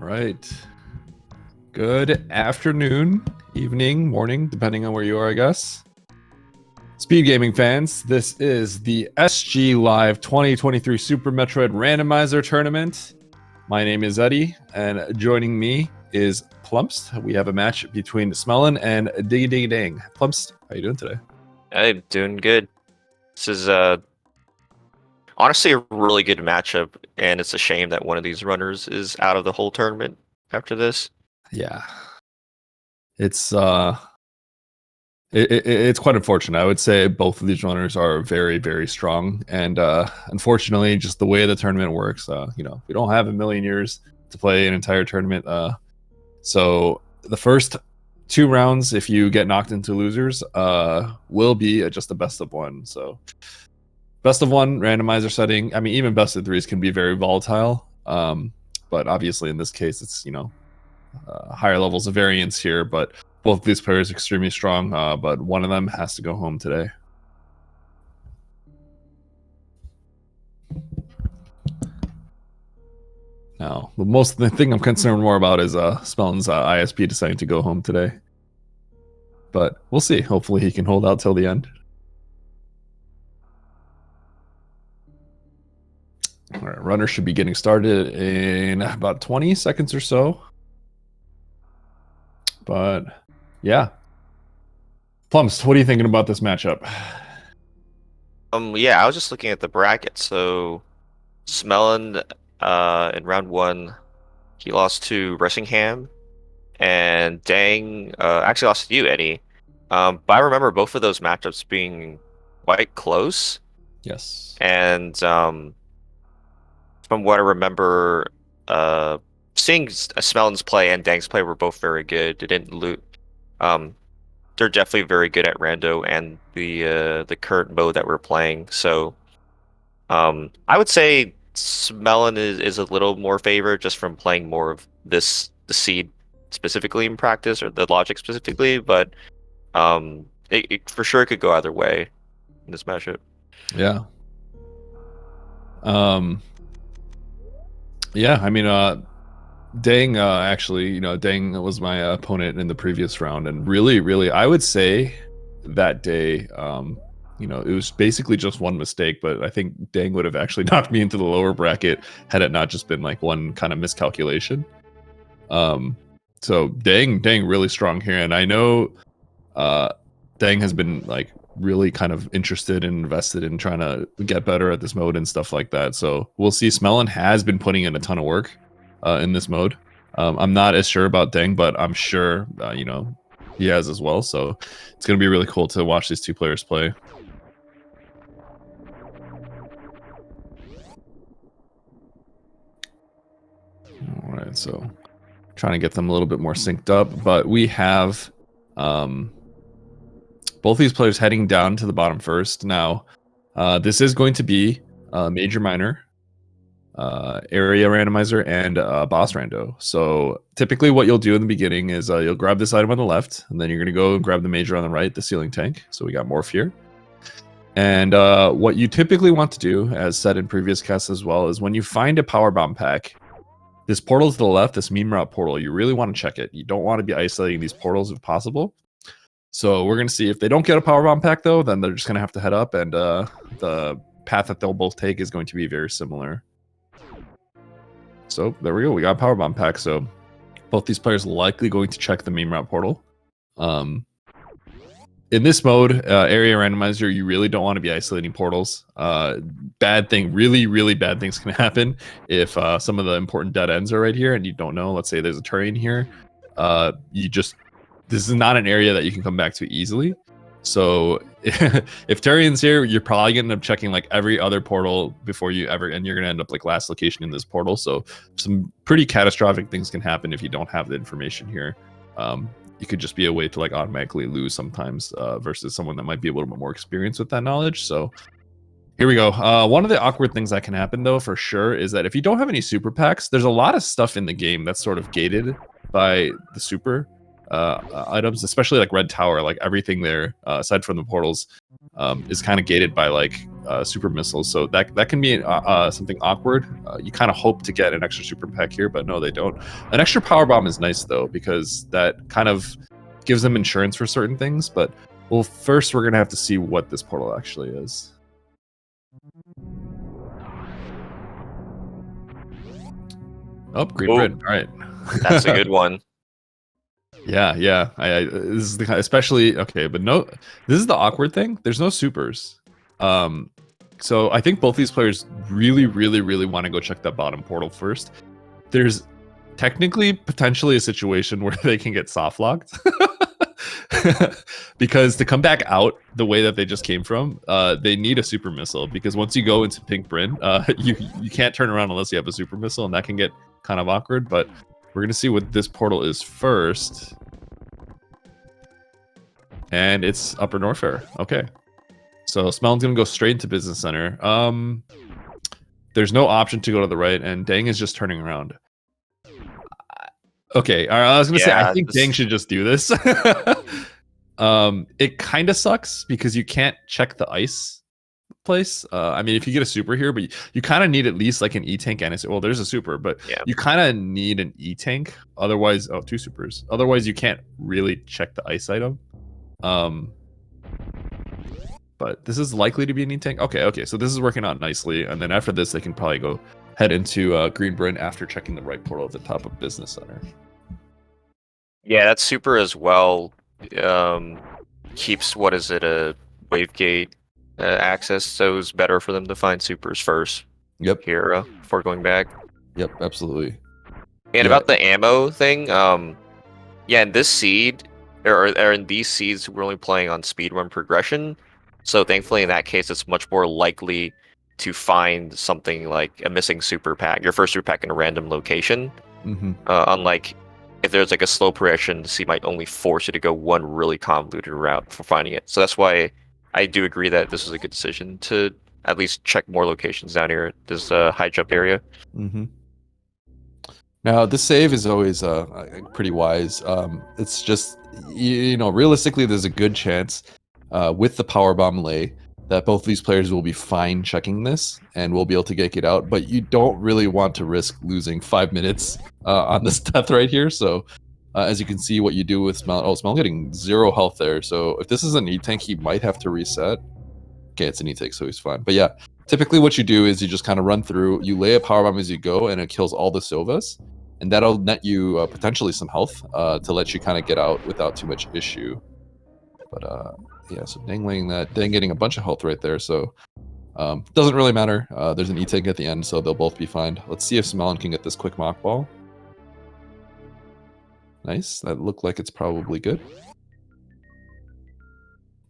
right. Good afternoon, evening, morning, depending on where you are, I guess. Speedgaming fans, this is the SGLIVE 2023 Super Metroid Randomizer Tournament. My name is Eddie, and joining me is Plumps. We have a match between Smelon and diggidiggidang. Plumps, how you doing today? I'm doing good. This is honestly a really good matchup, and it's a shame that one of these runners is out of the whole tournament after this. Yeah. It's it's quite unfortunate. I would say both of these runners are very, very strong, and unfortunately, just the way the tournament works, we don't have a million years to play an entire tournament. So the first 2 rounds, if you get knocked into losers, will be just the best of 1. So best of 1 randomizer setting. I mean, even best of 3s can be very volatile. But obviously, in this case, it's higher levels of variance here, but both of these players are extremely strong, but one of them has to go home today. Now, the thing I'm concerned more about is Smelon's ISP deciding to go home today. But we'll see. Hopefully he can hold out till the end. All right, runner should be getting started in about 20 seconds or so. But yeah. Plums, what are you thinking about this matchup? Yeah, I was just looking at the bracket. So Smelon, in round 1, he lost to Ressingham, and Dang actually lost to you, Eddie. But I remember both of those matchups being quite close. Yes. And from what I remember, seeing Smelon's play and Dang's play were both very good. They didn't lose. They're definitely very good at rando and the current mode that we're playing. So I would say Smelon is a little more favored just from playing more of the seed specifically in practice, or the logic specifically, but it for sure could go either way in this matchup. Yeah. Yeah, I mean, Dang, actually, Dang was my opponent in the previous round, and really, I would say that day, it was basically just one mistake, but I think Dang would have actually knocked me into the lower bracket had it not just been like one kind of miscalculation. So Dang really strong here, and I know Dang has been like really kind of interested and invested in trying to get better at this mode and stuff like that. So we'll see. Smelon has been putting in a ton of work in this mode. I'm not as sure about Dang, but I'm sure he has as well. So it's going to be really cool to watch these 2 players play. All right, so trying to get them a little bit more synced up, but we have both these players heading down to the bottom first. Now, this is going to be major, minor, area randomizer, and boss rando. So typically what you'll do in the beginning is you'll grab this item on the left, and then you're going to go and grab the major on the right, the ceiling tank. So we got Morph here. And what you typically want to do, as said in previous casts as well, is when you find a power bomb pack, this portal to the left, this meme route portal, you really want to check it. You don't want to be isolating these portals if possible. So we're going to see if they don't get a power bomb pack, though, then they're just going to have to head up, and the path that they'll both take is going to be very similar. So there we go. We got a power bomb pack. So both these players likely going to check the meme route portal. In this mode, area randomizer, you really don't want to be isolating portals. Really bad things can happen if some of the important dead ends are right here and you don't know. Let's say there's a terrain here. This is not an area that you can come back to easily. So if Terrian's here, you're probably going to end up checking like every other portal before you ever, and you're going to end up like last location in this portal. So some pretty catastrophic things can happen if you don't have the information here. It could just be a way to like automatically lose sometimes versus someone that might be a little bit more experienced with that knowledge. So here we go. One of the awkward things that can happen though, for sure, is that if you don't have any super packs, there's a lot of stuff in the game that's sort of gated by the super. items, especially like Red Tower. Like everything there, aside from the portals, is kind of gated by like super missiles. So that can be something awkward. You kind of hope to get an extra super pack here, but no, they don't. An extra power bomb is nice though, because that kind of gives them insurance for certain things. But well, first we're gonna have to see what this portal actually is. Oh, green Ooh. grid. All right. That's a good one. Yeah. This is the especially okay, but no, this is the awkward thing. There's no supers. So I think both these players really want to go check that bottom portal first. There's technically potentially a situation where they can get soft locked. Because to come back out the way that they just came from, they need a super missile, because once you go into pink Bryn, you can't turn around unless you have a super missile, and that can get kind of awkward. But we're gonna see what this portal is first, and it's Upper Norfair. Okay, so Smelon's gonna go straight into Business Center. There's no option to go to the right, and Dang is just turning around. Okay, I was gonna say I think Dang should just do this. It kind of sucks because you can't check the ice place. I mean, if you get a super here, but you kind of need at least like an E-tank and well, there's a super, but you kind of need an E-tank. Otherwise, oh, 2 supers. Otherwise, you can't really check the ice item. But this is likely to be an E-tank. Okay, so this is working out nicely, and then after this, they can probably go head into Green Bryn after checking the right portal at the top of Business Center. Yeah, that's super as well. Keeps a wave gate access, so it's better for them to find supers first. Yep. Here before going back. Yep, absolutely. And about the ammo thing, in this seed or in these seeds, we're only playing on speedrun progression. So thankfully, in that case, it's much more likely to find something like a missing super pack, your first super pack in a random location. Unlike if there's like a slow progression, the seed might only force you to go one really convoluted route for finding it. So that's why I do agree that this is a good decision to at least check more locations down here, this high jump area. Now, this save is always pretty wise. It's just, realistically, there's a good chance with the power bomb lay that both these players will be fine checking this and will be able to get it out, but you don't really want to risk losing 5 minutes on this death right here. So as you can see, what you do with Smelon, Smelon getting 0 health there. So if this is an E-tank, he might have to reset. Okay, it's an E-tank, so he's fine. But yeah, typically what you do is you just kind of run through, you lay a power bomb as you go, and it kills all the Sovas, and that'll net you potentially some health to let you kind of get out without too much issue. But yeah, so Dang laying that, Dang getting a bunch of health right there, so doesn't really matter. There's an E-tank at the end, so they'll both be fine. Let's see if Smelon can get this quick mock ball. Nice, that looked like it's probably good.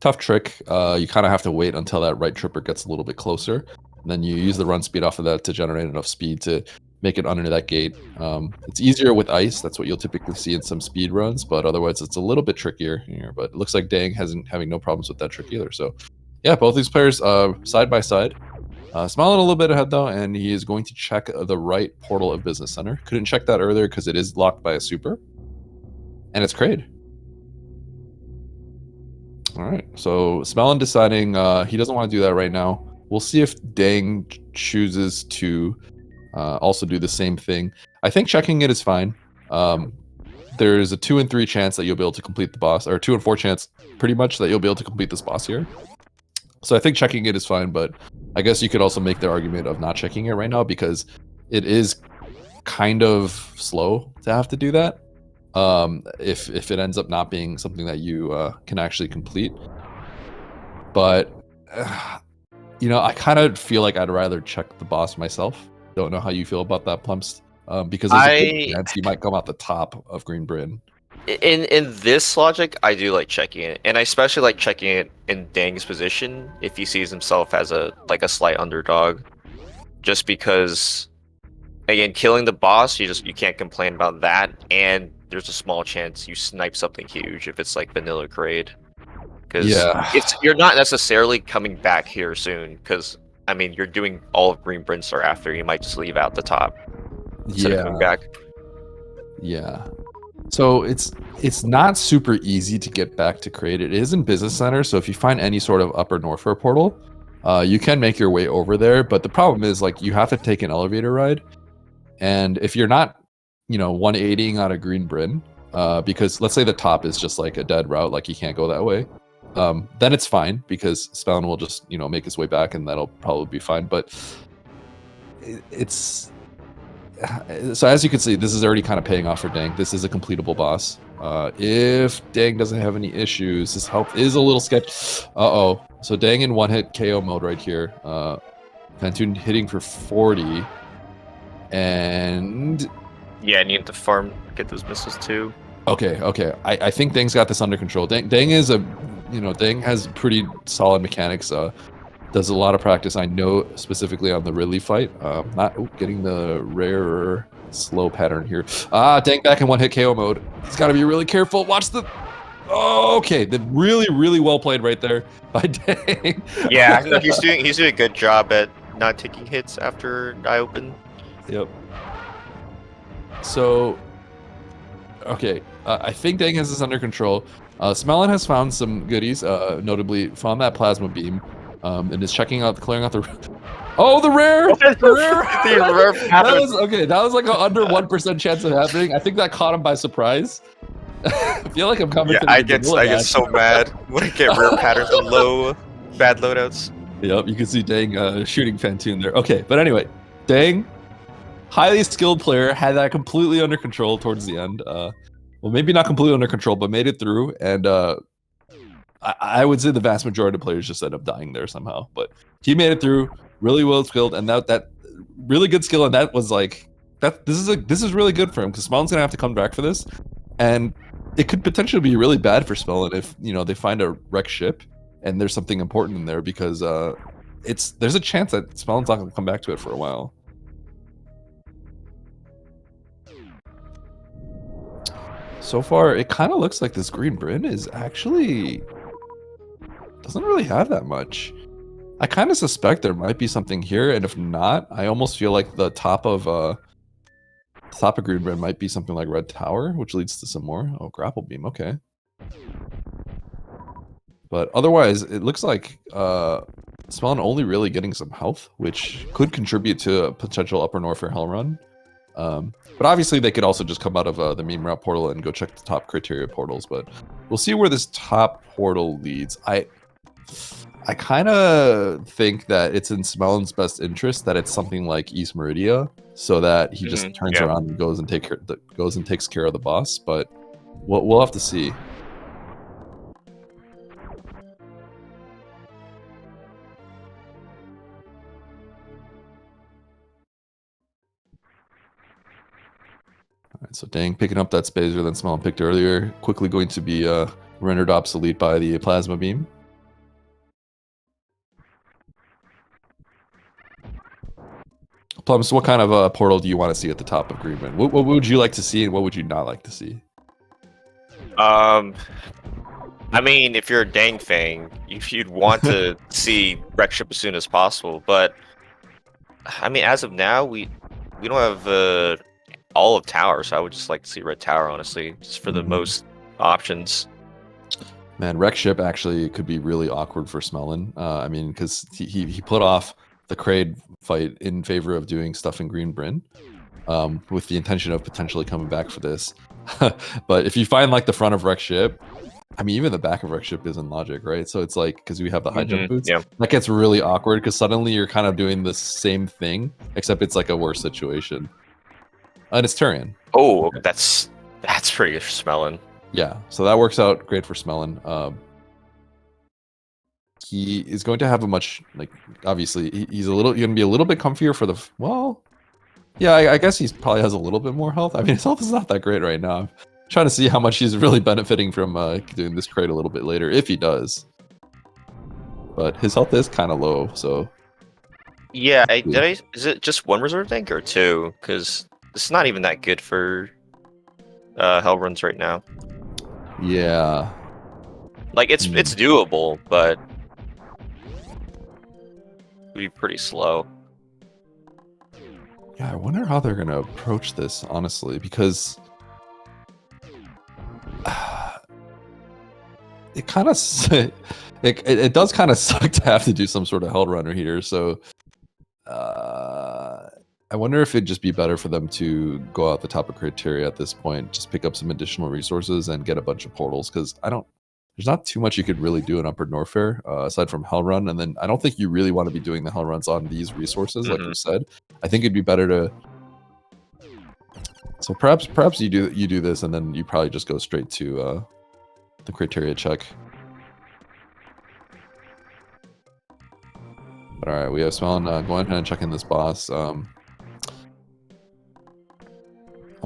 Tough trick. You kind of have to wait until that right tripper gets a little bit closer. And then you use the run speed off of that to generate enough speed to make it under that gate. It's easier with ice. That's what you'll typically see in some speed runs, but otherwise it's a little bit trickier here. But it looks like Dang having no problems with that trick either. So yeah, both these players side by side. Smelon a little bit ahead though, and he is going to check the right portal of Business Center. Couldn't check that earlier because it is locked by a super. And it's Kraid. All right, so Smelon deciding he doesn't want to do that right now. We'll see if Dang chooses to also do the same thing. I think checking it is fine. There's a 2 in 3 chance that you'll be able to complete the boss, or 2 in 4 chance pretty much that you'll be able to complete this boss here. So I think checking it is fine, but I guess you could also make the argument of not checking it right now because it is kind of slow to have to do that. If it ends up not being something that you can actually complete. But I kind of feel like I'd rather check the boss myself. Don't know how you feel about that, Plumps, because there's a good chance you might come out the top of Green Bryn. In this logic, I do like checking it, and I especially like checking it in Dang's position if he sees himself as a slight underdog, just because again, killing the boss, you can't complain about that, and there's a small chance you snipe something huge if it's like vanilla Kraid. Because you're not necessarily coming back here soon, because I mean you're doing all of Green Bryn Star after, you might just leave out the top instead of coming back. Yeah. So it's not super easy to get back to Crate. It is in Business Center, so if you find any sort of Upper Northfair portal, you can make your way over there. But the problem is, like, you have to take an elevator ride, and if you're not, 180ing on a Green Bryn, because let's say the top is just like a dead route, like you can't go that way, then it's fine because Smelon will just make his way back, and that'll probably be fine. But it's so as you can see, this is already kind of paying off for Dang. This is a completable boss. If Dang doesn't have any issues, his health is a little sketchy. Uh-oh. So Dang in one-hit KO mode right here. Phantoon hitting for 40. And... yeah, and you have to farm, get those missiles too. Okay. I think Dang's got this under control. Dang is Dang has pretty solid mechanics. Does a lot of practice, I know, specifically on the Ridley fight. Not getting the rare slow pattern here. Dang back in one-hit KO mode. He's got to be really careful. Watch the... Oh, okay. The really well played right there by Dang. Yeah, no, he's doing a good job at not taking hits after I open. Yep. So, okay. I think Dang has this under control. Smelon has found some goodies, notably found that plasma beam. And is clearing out the... Oh, the rare! The rare that was like an under 1% chance of happening. I think that caught him by surprise. I feel like I'm coming to I get so mad when I get rare patterns and bad loadouts. Yep, you can see Dang shooting Phantoon there. Okay, but anyway, Dang, highly skilled player, had that completely under control towards the end. Well, maybe not completely under control, but made it through, and I would say the vast majority of players just end up dying there somehow, but he made it through, really well skilled, and that really good skill, and that was like this is really good for him because Smelon's gonna have to come back for this, and it could potentially be really bad for Smelon if they find a wrecked ship and there's something important in there because there's a chance that Smelon's not gonna come back to it for a while. So far, it kind of looks like this Green Bryn is actually doesn't really have that much. I kind of suspect there might be something here, and if not, I almost feel like the top of Green Bryn might be something like Red Tower, which leads to some more. Oh, grapple beam, okay. But otherwise, it looks like Smelon only really getting some health, which could contribute to a potential Upper Northfair Hell run. But obviously, they could also just come out of the meme route portal and go check the top criteria portals. But we'll see where this top portal leads. I kind of think that it's in Smelon's best interest that it's something like East Meridia, so that he just turns around and goes and takes care of the boss. But we'll have to see. Alright, so Dang picking up that Spazer that Smelon picked earlier, quickly going to be rendered obsolete by the plasma beam. Plums, what kind of portal do you want to see at the top of Green Bryn? What would you like to see, and what would you not like to see? I mean, if you're a Dang fan, you'd want to see wreck ship as soon as possible. But I mean, as of now, we don't have all of Tower, so I would just like to see Red Tower, honestly, just for the most options. Man, wreck ship actually could be really awkward for Smelon. I mean, because he put off the Kraid fight in favor of doing stuff in Green Bryn, with the intention of potentially coming back for this. But if you find like the front of wreck ship, I mean, even the back of wreck ship is in logic, right? So it's like, because we have the high jump boots, that gets really awkward because suddenly you're kind of doing the same thing, except it's like a worse situation. And it's Turian. Oh, that's pretty good for Smelon. Yeah, so that works out great for Smelon. He is going to have a much, like, obviously he's going to be a little bit comfier for the, well, yeah, I guess he probably has a little bit more health. I mean, his health is not that great right now. I'm trying to see how much he's really benefiting from doing this crate a little bit later, if he does. But his health is kind of low, so. Yeah, is it just one reserve tank or two? Because it's not even that good for hell runs right now. Yeah. Like, it's doable, but it'd be pretty slow. Yeah, I wonder how they're going to approach this, honestly, because it kind of it does kind of suck to have to do some sort of hell runner here. So I wonder if it'd just be better for them to go out the top of criteria at this point, just pick up some additional resources and get a bunch of portals, because there's not too much you could really do in Upper Norfair aside from hell run, and then I don't think you really want to be doing the hell runs on these resources, like you said. I think it'd be better to. So perhaps you do this, and then you probably just go straight to the criteria check. But all right, we have Smelon going ahead and checking this boss. I'm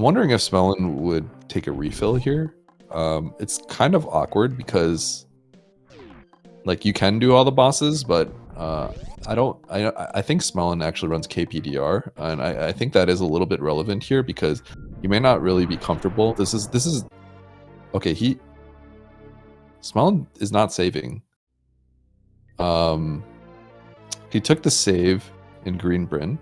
wondering if Smelon would take a refill here. It's kind of awkward because, like, you can do all the bosses, but I think Smelon actually runs KPDR, and I think that is a little bit relevant here because you may not really be comfortable. This is okay. Smelon is not saving. He took the save in Green Bryn.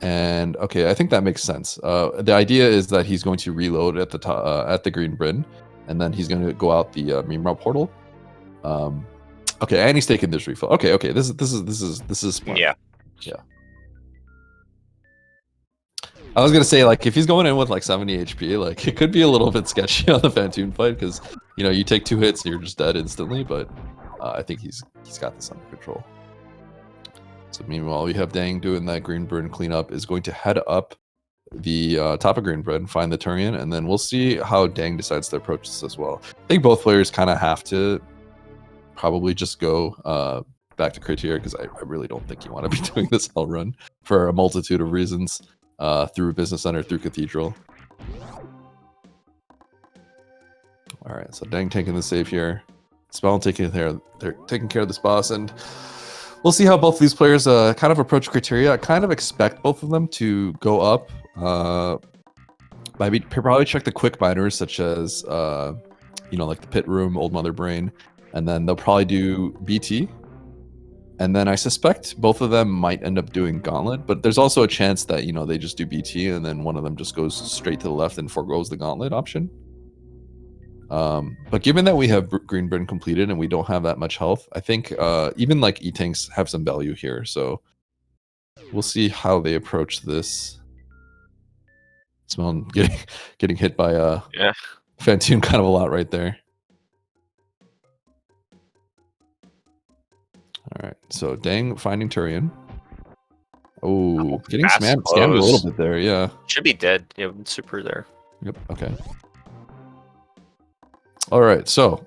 And okay, I think that makes sense. The idea is that he's going to reload at the top, at the Green Bryn, and then he's going to go out the Meme portal. Okay, and he's taking this refill. Okay, this is smart. Yeah. I was gonna say, like, if he's going in with like 70 HP, like, it could be a little bit sketchy on the Phantoon fight because you take 2 hits and you're just dead instantly. But I think he's got this under control. So meanwhile, we have Dang doing that Green Bryn cleanup, is going to head up the top of Green Bryn, find the Turian, and then we'll see how Dang decides to approach this as well. I think both players kind of have to probably just go back to criteria because I really don't think you want to be doing this hell run for a multitude of reasons through Business Center, through Cathedral. All right, so Dang taking the save here. Smelon taking care of this boss, and we'll see how both of these players kind of approach criteria. I kind of expect both of them to go up. Probably check the quick miners such as, like the Pit Room, Old Mother Brain, and then they'll probably do BT. And then I suspect both of them might end up doing Gauntlet, but there's also a chance that, they just do BT and then one of them just goes straight to the left and forgoes the Gauntlet option. But given that we have Green Bryn completed and we don't have that much health, I think even like E-Tanks have some value here. So we'll see how they approach this. Smelon getting hit by Phantoon kind of a lot right there. All right, so Dang finding Turian. Oh, getting scammed a little bit there, yeah. Should be dead. Yeah, super there. Yep, okay. All right, so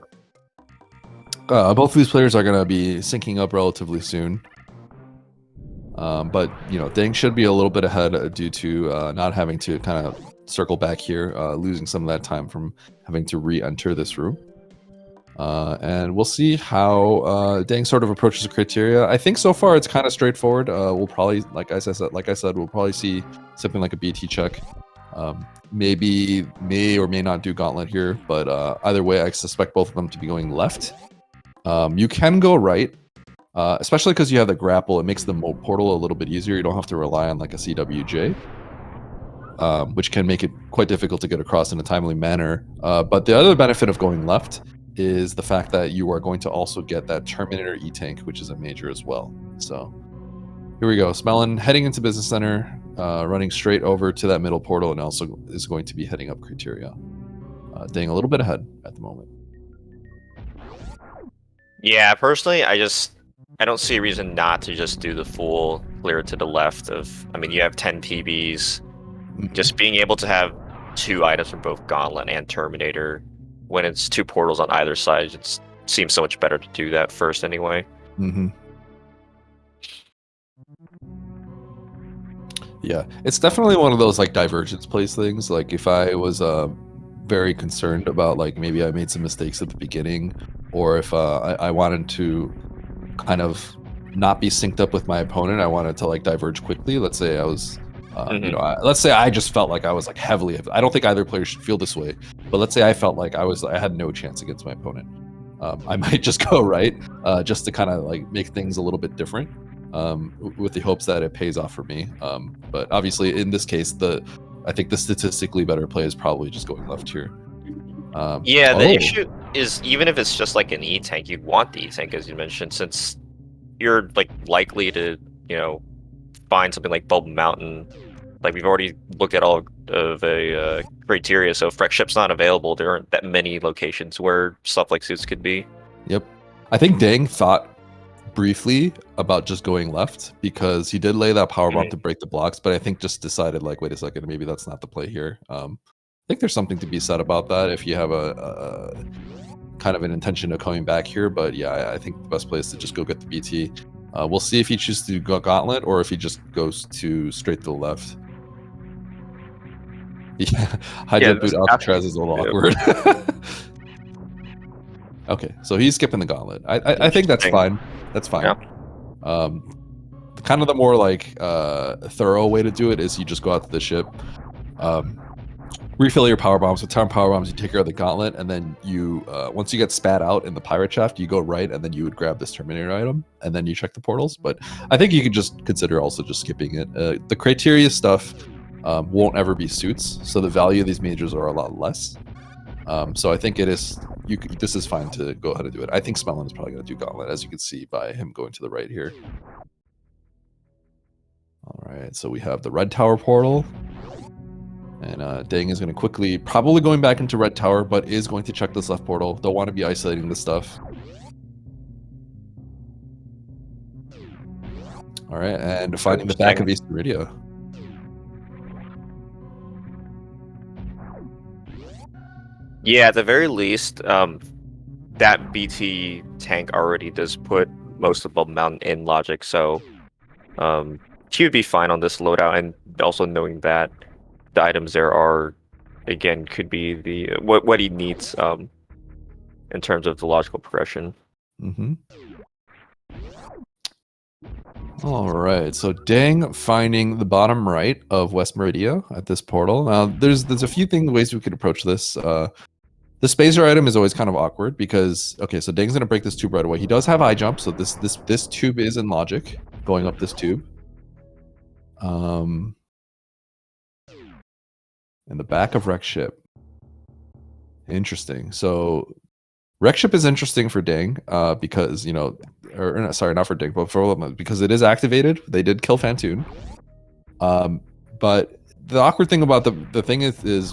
both of these players are going to be syncing up relatively soon. But, Dang should be a little bit ahead due to not having to kind of circle back here, losing some of that time from having to re-enter this room. And we'll see how Dang sort of approaches the criteria. I think so far it's kind of straightforward. We'll probably, like I said, we'll probably see something like a BT check. Maybe may or may not do Gauntlet here, but either way, I suspect both of them to be going left. You can go right, especially because you have the grapple. It makes the portal a little bit easier. You don't have to rely on like a CWJ, which can make it quite difficult to get across in a timely manner. But the other benefit of going left is the fact that you are going to also get that Terminator E-Tank, which is a major as well. So here we go. Smelon heading into Business Center, running straight over to that middle portal, and also is going to be heading up criteria. Dang a little bit ahead at the moment. Yeah, personally, I don't see a reason not to just do the full clear to the left of. I mean, you have 10 PBs. Just being able to have 2 items from both Gauntlet and Terminator when it's 2 portals on either side, it seems so much better to do that first anyway. Yeah, it's definitely one of those like divergence plays things. Like if I was very concerned about like maybe I made some mistakes at the beginning, or if I wanted to kind of not be synced up with my opponent, I wanted to like diverge quickly. Let's say I was let's say I just felt like I was like heavily. I don't think either player should feel this way, but let's say I felt like I had no chance against my opponent. I might just go right, just to kind of like make things a little bit different, with the hopes that it pays off for me. But obviously, in this case, I think the statistically better play is probably just going left here. The issue is even if it's just like an E tank, you want the E tank as you mentioned, since you're like likely to, you know, find something like Bulb Mountain. Like we've already looked at all of a criteria, so if Freck Ship's not available, there aren't that many locations where stuff like suits could be. Yep. I think Dang thought briefly about just going left because he did lay that power bomb to break the blocks, but I think just decided like, wait a second, maybe that's not the play here. I think there's something to be said about that if you have a kind of an intention of coming back here, but yeah, I think the best play is to just go get the BT. We'll see if he chooses to go Gauntlet or if he just goes to straight to the left. Yeah, Hydro Boot Alcatraz is a little awkward. Okay, so he's skipping the Gauntlet. I think that's fine. That's fine. Yeah. Kind of the more like thorough way to do it is you just go out to the ship, refill your power bombs. With 10 power bombs, you take care of the Gauntlet, and then you once you get spat out in the pirate shaft, you go right, and then you would grab this Terminator item, and then you check the portals. But I think you could just consider also just skipping it. The criteria stuff won't ever be suits, so the value of these majors are a lot less. So I think it is. This is fine to go ahead and do it. I think Smelon is probably going to do Gauntlet, as you can see by him going to the right here. All right, so we have the Red Tower portal. And Dang is going to quickly, probably going back into Red Tower, but is going to check this left portal. Don't want to be isolating this stuff. All right, and finding the back of East Meridia. Yeah, at the very least, that BT tank already does put most of Bulb Mountain in logic, so he would be fine on this loadout, and also knowing that the items there are, again, could be the what he needs in terms of the logical progression. Mm-hmm. All right, so Dang finding the bottom right of West Meridia at this portal. Now, there's a few ways we could approach this. The spacer item is always kind of awkward because, okay, so Dang's gonna break this tube right away. He does have eye jump, so this tube is in logic, going up this tube. In the back of Wreck Ship. Interesting. So Wreck Ship is interesting for Dang because, you know, or sorry, not for Dang, but for because it is activated. They did kill Fantoon. But the awkward thing about the thing is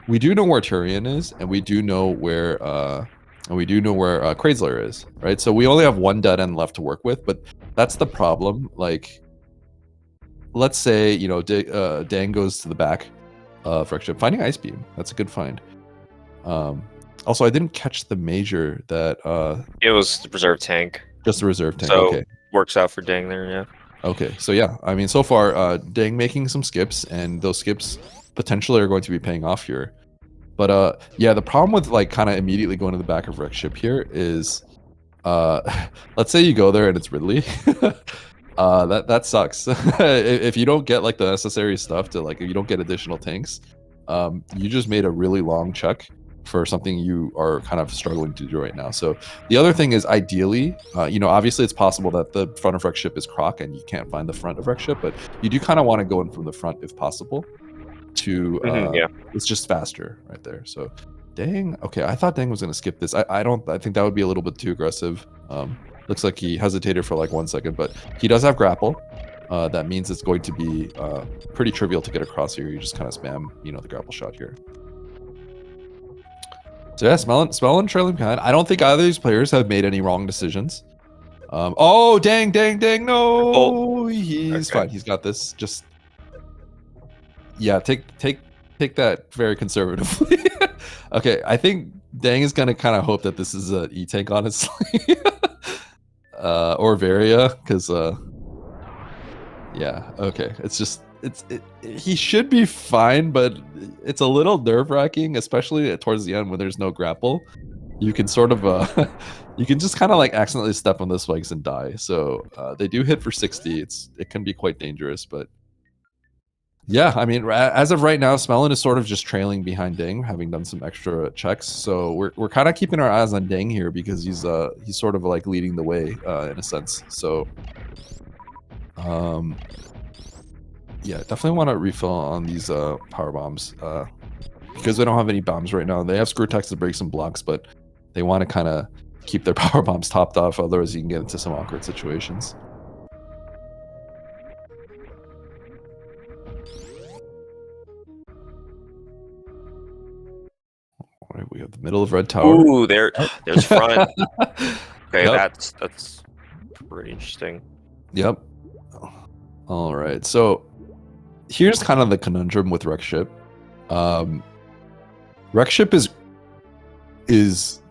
we do know where Turian is, and we do know where Cradesler is, right? So we only have one dead end left to work with, but that's the problem. Like, let's say, you know, Dang goes to the back of Wreck Ship, finding Ice Beam. That's a good find. Also, I didn't catch the major that it was the reserve tank. Just the reserve tank. So okay, works out for Dang there, yeah. Okay, so yeah, I mean, so far, Dang making some skips, and those skips potentially are going to be paying off here. But yeah, the problem with like kind of immediately going to the back of Wreck Ship here is, let's say you go there and it's Ridley. That sucks. If you don't get like the necessary stuff to like, if you don't get additional tanks, you just made a really long check for something you are kind of struggling to do right now. So the other thing is, ideally, you know, obviously it's possible that the front of Wreck Ship is Croc and you can't find the front of Wreck Ship, but you do kind of want to go in from the front if possible. To yeah, it's just faster right there. So Dang, okay, I thought Dang was gonna skip this. I think that would be a little bit too aggressive. Looks like he hesitated for like 1 second, but he does have grapple. That means it's going to be pretty trivial to get across here. You just kind of spam, you know, the grapple shot here. So yeah, Smelon trailing behind. I don't think either of these players have made any wrong decisions. Oh, Dang, no, he's fine. He's got this. Just yeah, take that very conservatively. Okay, I think Dang is gonna kind of hope that this is an E tank, honestly, or Varia, because yeah, okay, it's just he should be fine, but it's a little nerve-wracking, especially towards the end when there's no grapple. You can sort of you can just kind of like accidentally step on the spikes and die. So they do hit for 60. It can be quite dangerous, but yeah, I mean, as of right now, Smelon is sort of just trailing behind Dang, having done some extra checks. So we're kind of keeping our eyes on Dang here because he's sort of like leading the way in a sense. So yeah, definitely want to refill on these power bombs. because they don't have any bombs right now. They have screw attacks to break some blocks, but they want to kind of keep their power bombs topped off. Otherwise, you can get into some awkward situations. All right, we have the middle of red tower. Ooh, there's front. Okay, Yep. that's pretty interesting. Yep. All right. So here's kind of the conundrum with Wreckship. Wreckship is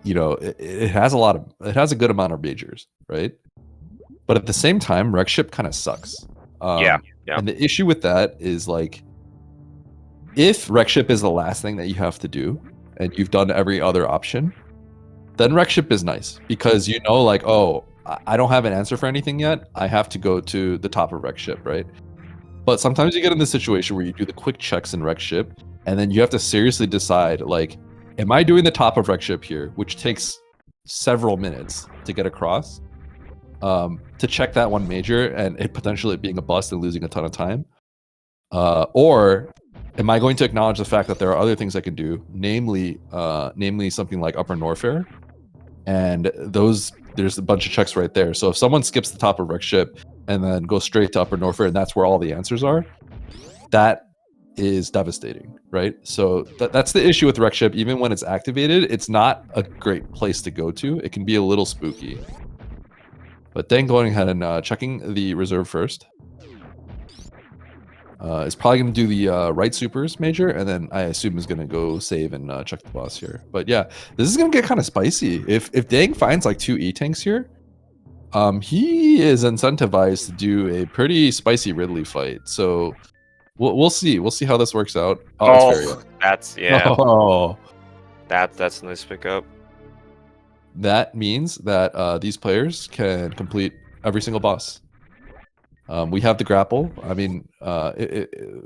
it has a good amount of majors, right? But at the same time, Wreckship kind of sucks. Yeah. And the issue with that is like, if Wreckship is the last thing that you have to do, and you've done every other option, then Wreckship is nice because like, oh, I don't have an answer for anything yet. I have to go to the top of Wreckship, right? But sometimes you get in this situation where you do the quick checks in Wreckship, and then you have to seriously decide, like, am I doing the top of Wreckship here, which takes several minutes to get across, to check that one major and it potentially being a bust and losing a ton of time? Or am I going to acknowledge the fact that there are other things I can do, namely something like Upper Norfair, and there's a bunch of checks right there. So if someone skips the top of Wreckship and then goes straight to Upper Norfair, and that's where all the answers are, that is devastating, right? So that's the issue with Wreckship. Even when it's activated, it's not a great place to go to. It can be a little spooky. But then going ahead and checking the reserve first. Is probably going to do the right supers major, and then I assume is going to go save and check the boss here. But yeah, this is going to get kind of spicy. If Dang finds like 2 E-tanks here, he is incentivized to do a pretty spicy Ridley fight. So we'll see. We'll see how this works out. That's that's a nice pickup. That means that these players can complete every single boss. We have the grapple. I mean,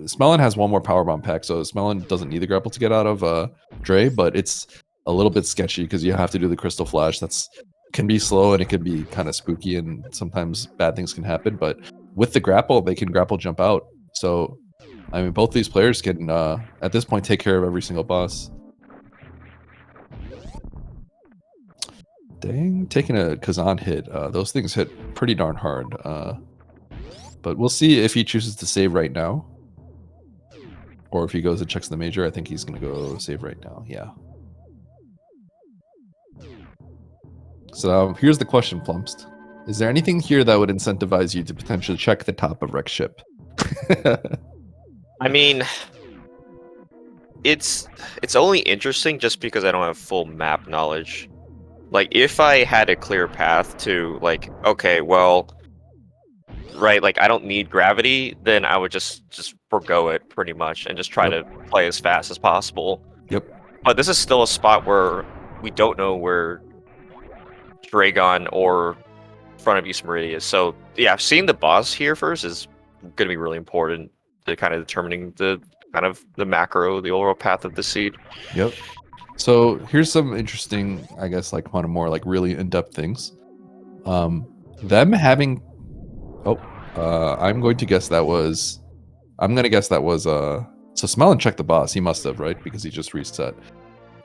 Smelon has one more power bomb pack, so Smelon doesn't need the grapple to get out of Dre, but it's a little bit sketchy because you have to do the crystal flash. That's can be slow and it can be kind of spooky, and sometimes bad things can happen. But with the grapple, they can grapple jump out. So, I mean, both these players can at this point take care of every single boss. Dang, taking a Kazan hit. Those things hit pretty darn hard. But we'll see if he chooses to save right now. Or if he goes and checks the major. I think he's going to go save right now. Yeah. So here's the question, Plumpst. Is there anything here that would incentivize you to potentially check the top of Wreckship? I mean, it's only interesting just because I don't have full map knowledge. Like, if I had a clear path to, like, okay, well, right, like, I don't need gravity, then I would just forgo it pretty much and just try to play as fast as possible. Yep. But this is still a spot where we don't know where Dragon or Front of East Meridia is. So, yeah, seeing the boss here first is going to be really important to kind of determining the macro, the overall path of the seed. Yep. So here's some interesting, I guess, like one of more like really in-depth things. Them having, I'm going to guess that was, so Smelon checked the boss. He must have, right? Because he just reset.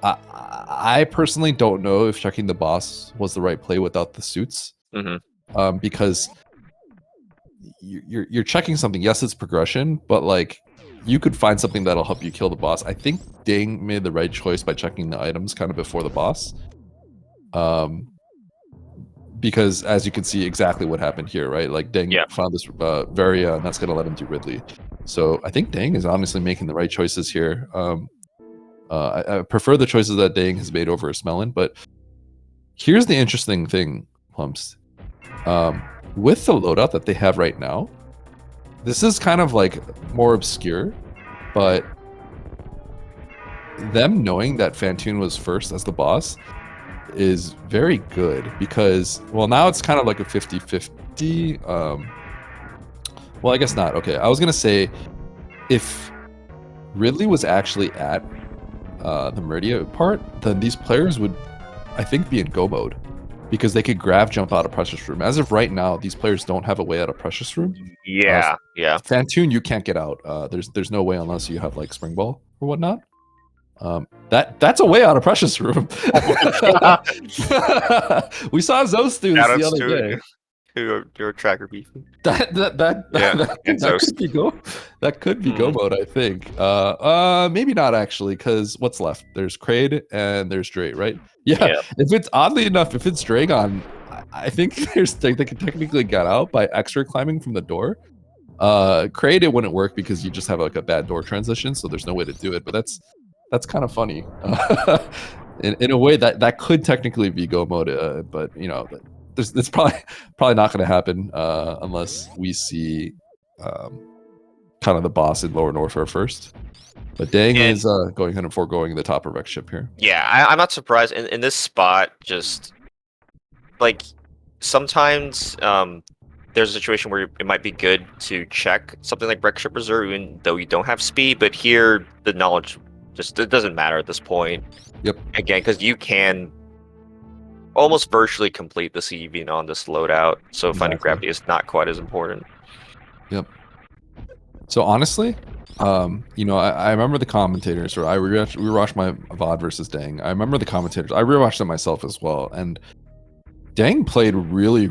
I personally don't know if checking the boss was the right play without the suits. Mm-hmm. Because you're checking something. Yes, it's progression, but like, you could find something that'll help you kill the boss. I think Dang made the right choice by checking the items kind of before the boss. Because as you can see exactly what happened here, right? Like Dang found this Varia, and that's going to let him do Ridley. So I think Dang is honestly making the right choices here. I prefer the choices that Dang has made over Smelon, but here's the interesting thing, Plumps. With the loadout that they have right now, this is kind of like more obscure, but them knowing that Fantoon was first as the boss is very good because, well, now it's kind of like a 50-50. Well, I guess not. Okay, I was going to say if Ridley was actually at the Meridia part, then these players would, I think, be in go mode because they could grab jump out of Precious Room. As of right now, these players don't have a way out of Precious Room. Yeah. Fantoon, you can't get out. There's no way unless you have like Spring Ball or whatnot. That's a way out of Precious Room. We saw Zos do this the other day. Your tracker beefing. That could be go. That could be go mode, I think. Maybe not actually, because what's left? There's Kraid and there's Dre, right? Yeah. If it's oddly enough, if it's Dragon, I think they can technically get out by extra climbing from the door. Kraid, it wouldn't work because you just have like a bad door transition, so there's no way to do it. But that's kind of funny. In a way that could technically be go mode, but you know. It's probably not going to happen unless we see kind of the boss in Lower Norfair first. But Dang is going ahead and foregoing the top of Rex ship here. Yeah, I'm not surprised. In this spot, just like sometimes there's a situation where it might be good to check something like Rex ship reserve, even though you don't have speed. But here, the knowledge it doesn't matter at this point. Yep. Again, because you can almost virtually complete this even on this loadout, so finding gravity is not quite as important. Yep. So honestly, you know, I remember the commentators, or I rewatched my VOD versus Dang. I remember the commentators. I rewatched it myself as well, and Dang played a really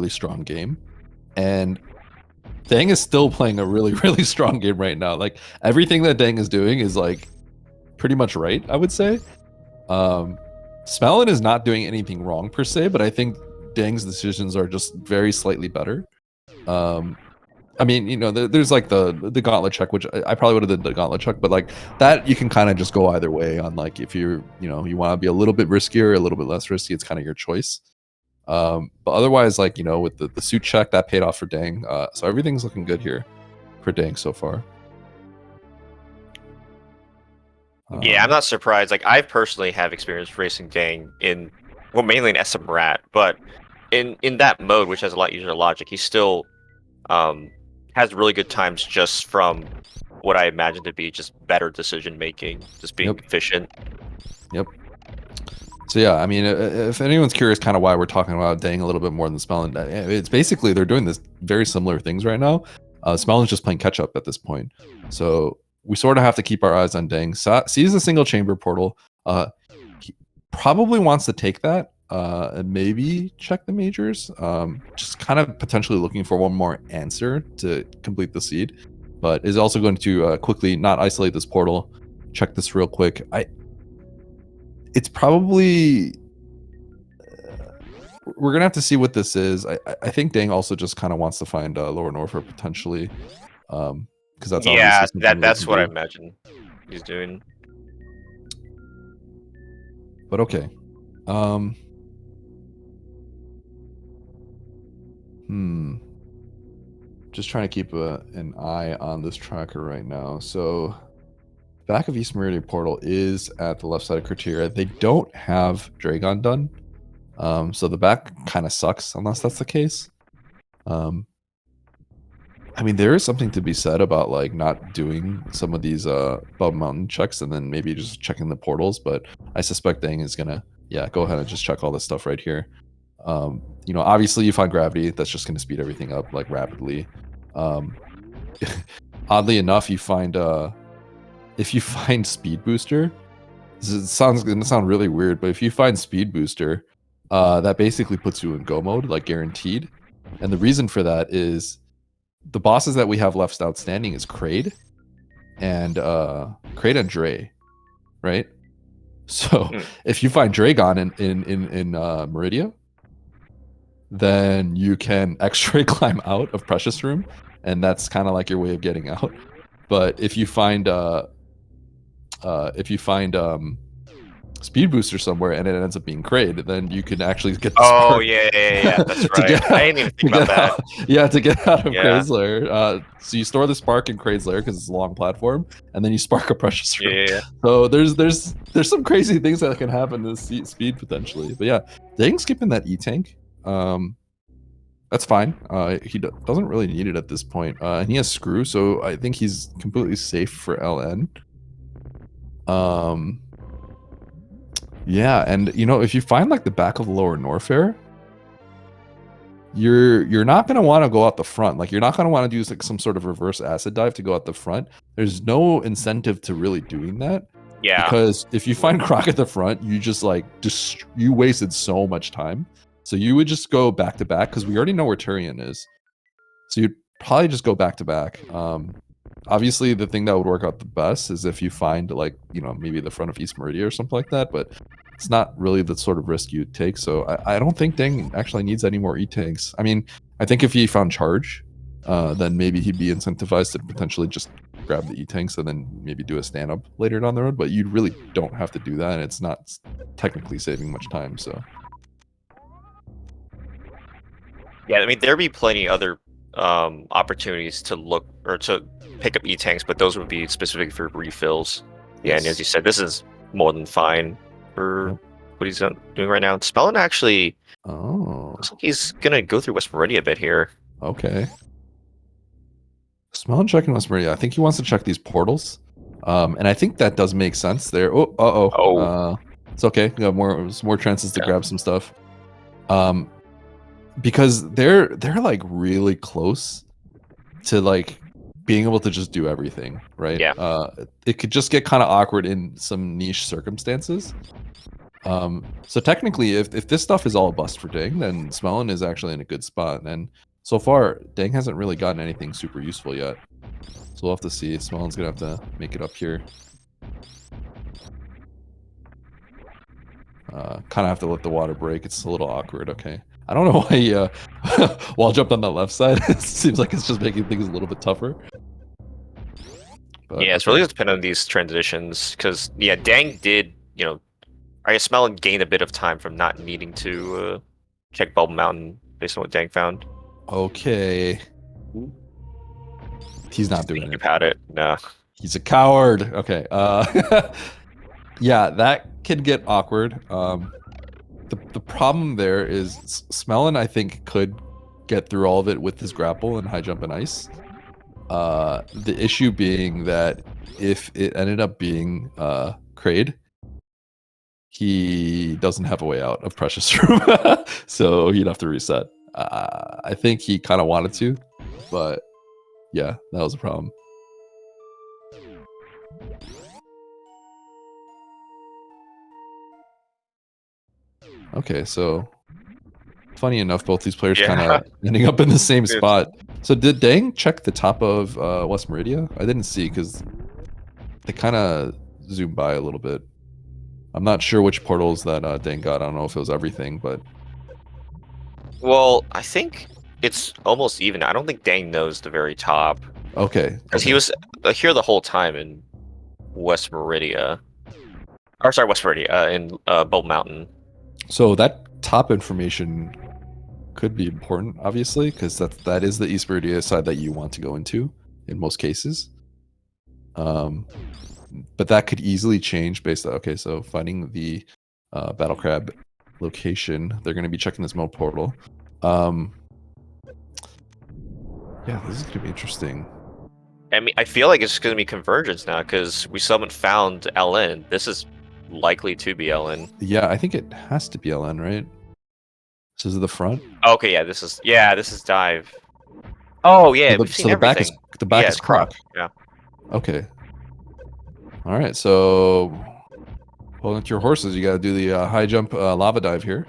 strong game, and Dang is still playing a really strong game right now. Like everything that Dang is doing is like pretty much right, I would say. Smelon is not doing anything wrong per se, but I think Dang's decisions are just very slightly better. I mean, you know, there's like the gauntlet check, which I probably would have done the gauntlet check, but like that you can kind of just go either way on like if you're, you know, you want to be a little bit riskier, a little bit less risky, it's kind of your choice. But otherwise, like, you know, with the suit check, that paid off for Dang. So everything's looking good here for Dang so far. Yeah, I'm not surprised. Like, I personally have experience racing Dang in, well, mainly in SM Rat, but in that mode, which has a lot user logic, he still has really good times just from what I imagine to be just better decision making, just being efficient. Yep. So yeah, I mean, if anyone's curious kind of why we're talking about Dang a little bit more than Smelon, it's basically they're doing this very similar things right now. Smelon's just playing catch up at this point. So we sort of have to keep our eyes on Dang. Sees a single chamber portal. He probably wants to take that and maybe check the majors. Just kind of potentially looking for one more answer to complete the seed, but is also going to quickly not isolate this portal. Check this real quick. It's probably we're gonna have to see what this is. I think Dang also just kind of wants to find Lower Norfair potentially. Because that's what I imagine he's doing. But okay, just trying to keep an eye on this tracker right now. So back of East Meridian portal is at the left side of Criteria. They don't have Dragon done, so the back kind of sucks unless that's the case. I mean, there is something to be said about like not doing some of these above mountain checks and then maybe just checking the portals, but I suspect Dang is gonna go ahead and just check all this stuff right here. You know, obviously you find gravity, that's just gonna speed everything up like rapidly. Oddly enough, you find if you find speed booster, it's gonna sound really weird, but if you find speed booster, that basically puts you in go mode, like guaranteed. And the reason for that is the bosses that we have left outstanding is Kraid and Dre, right? So if you find Dragon in Meridia, then you can X-ray climb out of Precious Room, and that's kind of like your way of getting out. But if you find speed booster somewhere and it ends up being Kraid, then you can actually get the spark. Yeah, that's right. I didn't even think about that. Yeah, to get out of Kraid's lair. So you store the spark in Kraid's lair because it's a long platform, and then you spark a Precious Room. Yeah. So there's some crazy things that can happen to speed potentially. But yeah, Dang skipping that E-Tank. That's fine. He doesn't really need it at this point. And he has Screw, so I think he's completely safe for LN. Yeah, and you know, if you find like the back of the Lower Norfair, you're not going to want to go out the front. Like you're not going to want to do like some sort of reverse acid dive to go out the front. There's no incentive to really doing that. Yeah. Because if you find Croc at the front, you just like you wasted so much time. So you would just go back to back because we already know where Tyrion is. So you'd probably just go back to back. Obviously, the thing that would work out the best is if you find like maybe the front of East Meridia or something like that. But it's not really the sort of risk you'd take. So I don't think Dang actually needs any more E-tanks. I mean, I think if he found Charge, then maybe he'd be incentivized to potentially just grab the E-tanks and then maybe do a stand-up later down the road. But you really don't have to do that, and it's not technically saving much time. So yeah, I mean there'd be plenty other opportunities to look or to pick up E-tanks, but those would be specific for refills. Yeah, and as you said, this is more than fine for what he's doing right now. Smelon actually looks like he's gonna go through West Meridia a bit here. Okay. Smelon checking West Meridia. I think he wants to check these portals. And I think that does make sense there. It's okay. We have more chances to grab some stuff. Because they're like really close to like being able to just do everything, right? Yeah. It could just get kind of awkward in some niche circumstances. So technically, if this stuff is all a bust for Dang, then Smelon is actually in a good spot. And so far, Dang hasn't really gotten anything super useful yet. So we'll have to see. Smelon's gonna have to make it up here. Kind of have to let the water break. It's a little awkward. Okay. I don't know why wall jumped on the left side. It seems like it's just making things a little bit tougher. But, yeah, it's really dependent on these transitions because Dang did, I guess Smelon gained a bit of time from not needing to check Bubble Mountain based on what Dang found. Okay. He's not doing it. About it. No. He's a coward. Okay. Yeah, that can get awkward. The problem there is Smelon, I think, could get through all of it with his grapple and high jump and ice. The issue being that if it ended up being Kraid, he doesn't have a way out of Precious Room, so he'd have to reset. I think he kind of wanted to, but yeah, that was a problem. Okay, so funny enough, both these players kind of ending up in the same spot. So did Dang check the top of West Meridia? I didn't see because they kind of zoomed by a little bit. I'm not sure which portals that Dang got. I don't know if it was everything, but... Well, I think it's almost even. I don't think Dang knows the very top. Okay. Because he was here the whole time in West Meridia. Or sorry, West Meridia, in Bubble Mountain. So that top information could be important, obviously, because that is the East Meridia side that you want to go into in most cases. But that could easily change based on, okay, so finding the Battle Crab location, they're going to be checking this mode portal. Yeah, this is going to be interesting. I mean, I feel like it's going to be convergence now because we still haven't found LN. This is likely to be LN. Yeah, I think it has to be LN, right? This is the front. Okay, yeah, this is dive. Oh yeah, we've seen everything. The back is Croc. Yeah. Okay. All right, so hold on to your horses. You got to do the high jump lava dive here.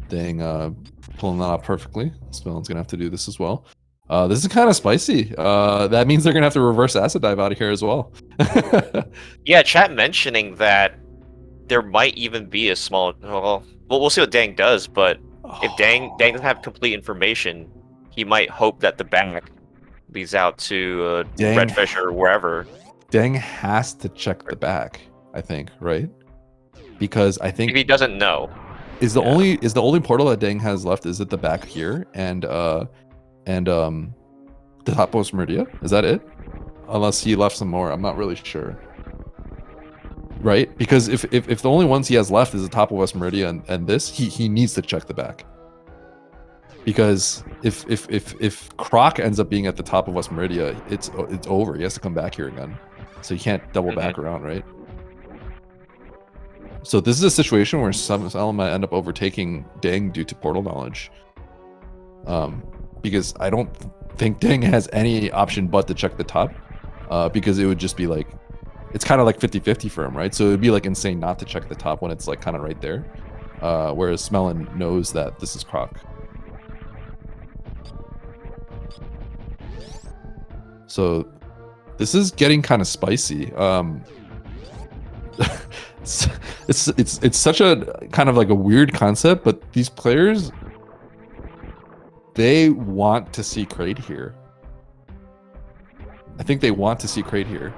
Dang, pulling that off perfectly. Smelon's gonna have to do this as well. This is kind of spicy. That means they're gonna have to reverse acid dive out of here as well. Yeah, chat mentioning that there might even be a small. Well, we'll see what Dang does. But if Dang doesn't have complete information, he might hope that the back leads out to Redfish or wherever. Dang has to check the back, I think, right? Because I think if he doesn't know, is the only portal that Dang has left is at the back here and the top post Meridia. Is that it? Unless he left some more, I'm not really sure. Right? Because if the only ones he has left is the top of West Meridia and this, he needs to check the back. Because if Croc ends up being at the top of West Meridia, it's over. He has to come back here again. So you can't double back around, right? So this is a situation where Smelon might end up overtaking Dang due to portal knowledge. Because I don't think Dang has any option but to check the top. Because it would just be like, it's kind of like 50-50 for him, right? So it'd be like insane not to check the top when it's like kind of right there. Whereas Smelon knows that this is Croc. So this is getting kind of spicy. It's such a kind of like a weird concept, but these players, they want to see Kraid here. I think they want to see Kraid here.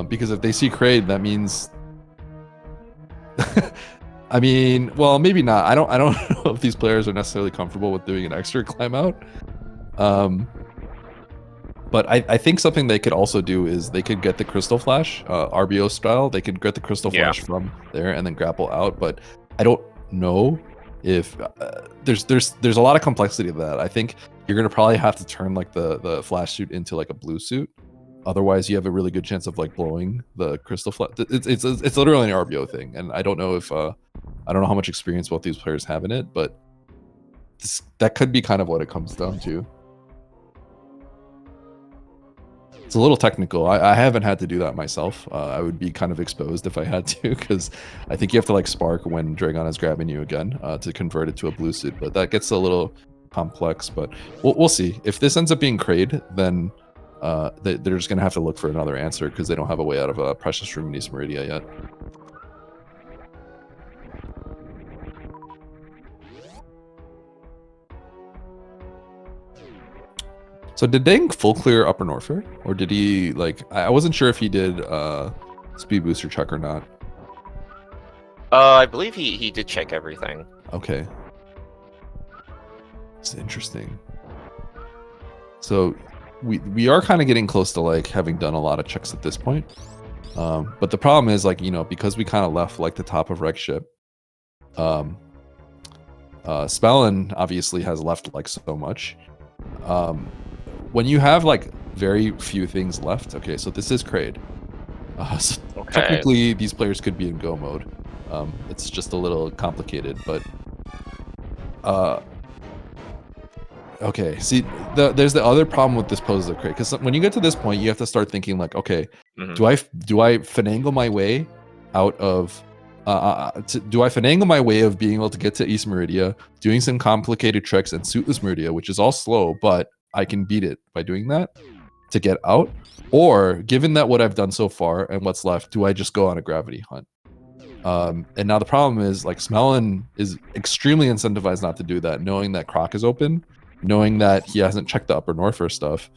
Because if they see Kraid, that means I mean, well, maybe not. I don't know if these players are necessarily comfortable with doing an extra climb out. But I think something they could also do is they could get the Crystal Flash, RBO style. They could get the Crystal Flash from there and then grapple out. But I don't know if there's a lot of complexity to that. I think you're gonna probably have to turn like the Flash suit into like a blue suit. Otherwise, you have a really good chance of like blowing the Crystal Flash. It's literally an RBO thing, and I don't know if I don't know how much experience both these players have in it, but that could be kind of what it comes down to. It's a little technical. I haven't had to do that myself. I would be kind of exposed if I had to, because I think you have to like spark when Dragon is grabbing you again to convert it to a blue suit. But that gets a little complex. But we'll see. If this ends up being Kraid, then they're just gonna have to look for another answer because they don't have a way out of Precious Room in East Meridia yet. So did Dang full clear Upper Norfair? Or did he, like, I wasn't sure if he did speed booster check or not. I believe he did check everything. Okay. It's interesting. So we are kind of getting close to like having done a lot of checks at this point. But the problem is, like, you know, because we kind of left like the top of Wreck Ship, Smelon obviously has left like so much. When you have like very few things left, okay, so this is Kraid. So technically these players could be in go mode. It's just a little complicated, but okay, see, there's the other problem with this pose of Kraid, because when you get to this point, you have to start thinking like, okay, do I finagle my way out of do I finagle my way of being able to get to East Meridia, doing some complicated tricks and Suitless Meridia, which is all slow, but I can beat it by doing that to get out? Or given that what I've done so far and what's left, do I just go on a gravity hunt? And now the problem is, like, Smelon is extremely incentivized not to do that, knowing that Croc is open, knowing that he hasn't checked the Upper Norfair stuff,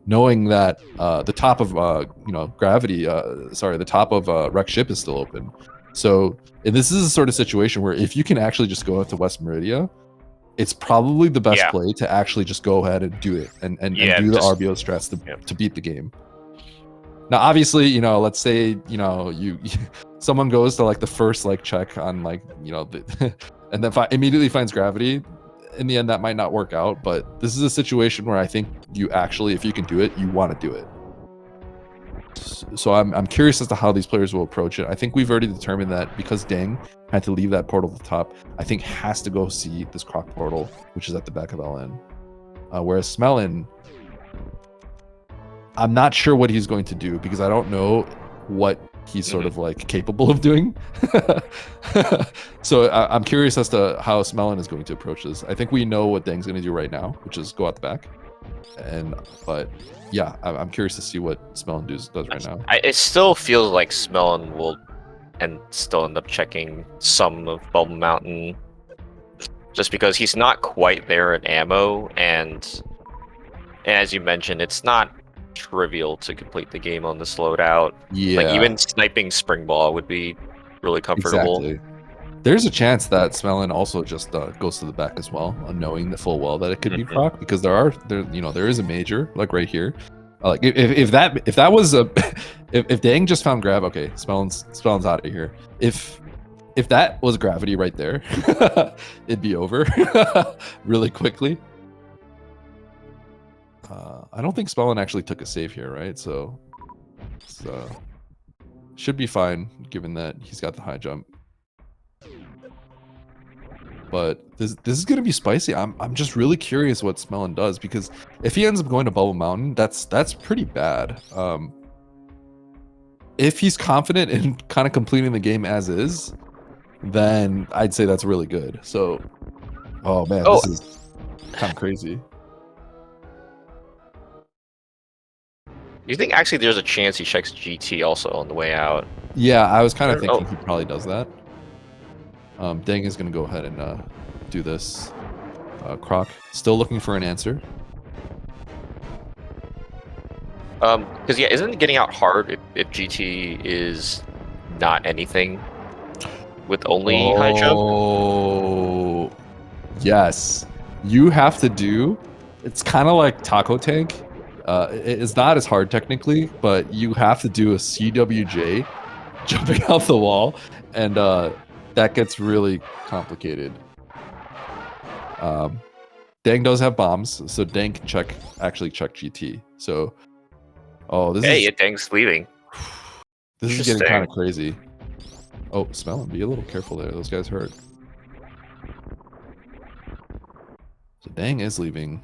knowing that the top of the top of Wreck Ship is still open. So this is a sort of situation where if you can actually just go into West Meridia, it's probably the best play to actually just go ahead and do it and do the RBO strats to beat the game. Now, obviously, you know, let's say, you know, someone goes to like the first like check on like, you know, and then immediately finds gravity. In the end, that might not work out, but this is a situation where I think you actually, if you can do it, you want to do it. So I'm curious as to how these players will approach it. I think we've already determined that because Dang had to leave that portal at the top, I think has to go see this Croc portal, which is at the back of LN. Whereas Smelon, I'm not sure what he's going to do because I don't know what he's sort of like capable of doing. So I'm curious as to how Smelon is going to approach this. I think we know what Dang's going to do right now, which is go out the back. But yeah, I'm curious to see what Smelon does right now. It still feels like Smelon will still end up checking some of Bubble Mountain, just because he's not quite there in ammo, and as you mentioned, it's not trivial to complete the game on this loadout. Yeah, like even sniping Spring Ball would be really comfortable. Exactly. There's a chance that Smelon also just goes to the back as well, knowing the full well that it could be Croc, because there is a major like right here. Like if that was a if Dang just found grab, okay, Smelon's out of here. If that was gravity right there, it'd be over really quickly. I don't think Smelon actually took a save here, right? So should be fine given that he's got the high jump. But this is gonna be spicy. I'm just really curious what Smelon does, because if he ends up going to Bubble Mountain, that's pretty bad. If he's confident in kind of completing the game as is, then I'd say that's really good. So, oh man, this is kind of crazy. You think actually there's a chance he checks GT also on the way out? Yeah, I was kind of thinking he probably does that. Dang is gonna go ahead and do this. Croc still looking for an answer. Because yeah, isn't it getting out hard if GT is not anything with only high jump? Oh, yes. You have to do. It's kind of like Taco Tank. It's not as hard technically, but you have to do a CWJ jumping off the wall, and that gets really complicated. Dang does have bombs, so Dang can actually check GT. So, this is Dang's leaving. This is getting kind of crazy. Oh, Smelon, be a little careful there. Those guys hurt. So Dang is leaving.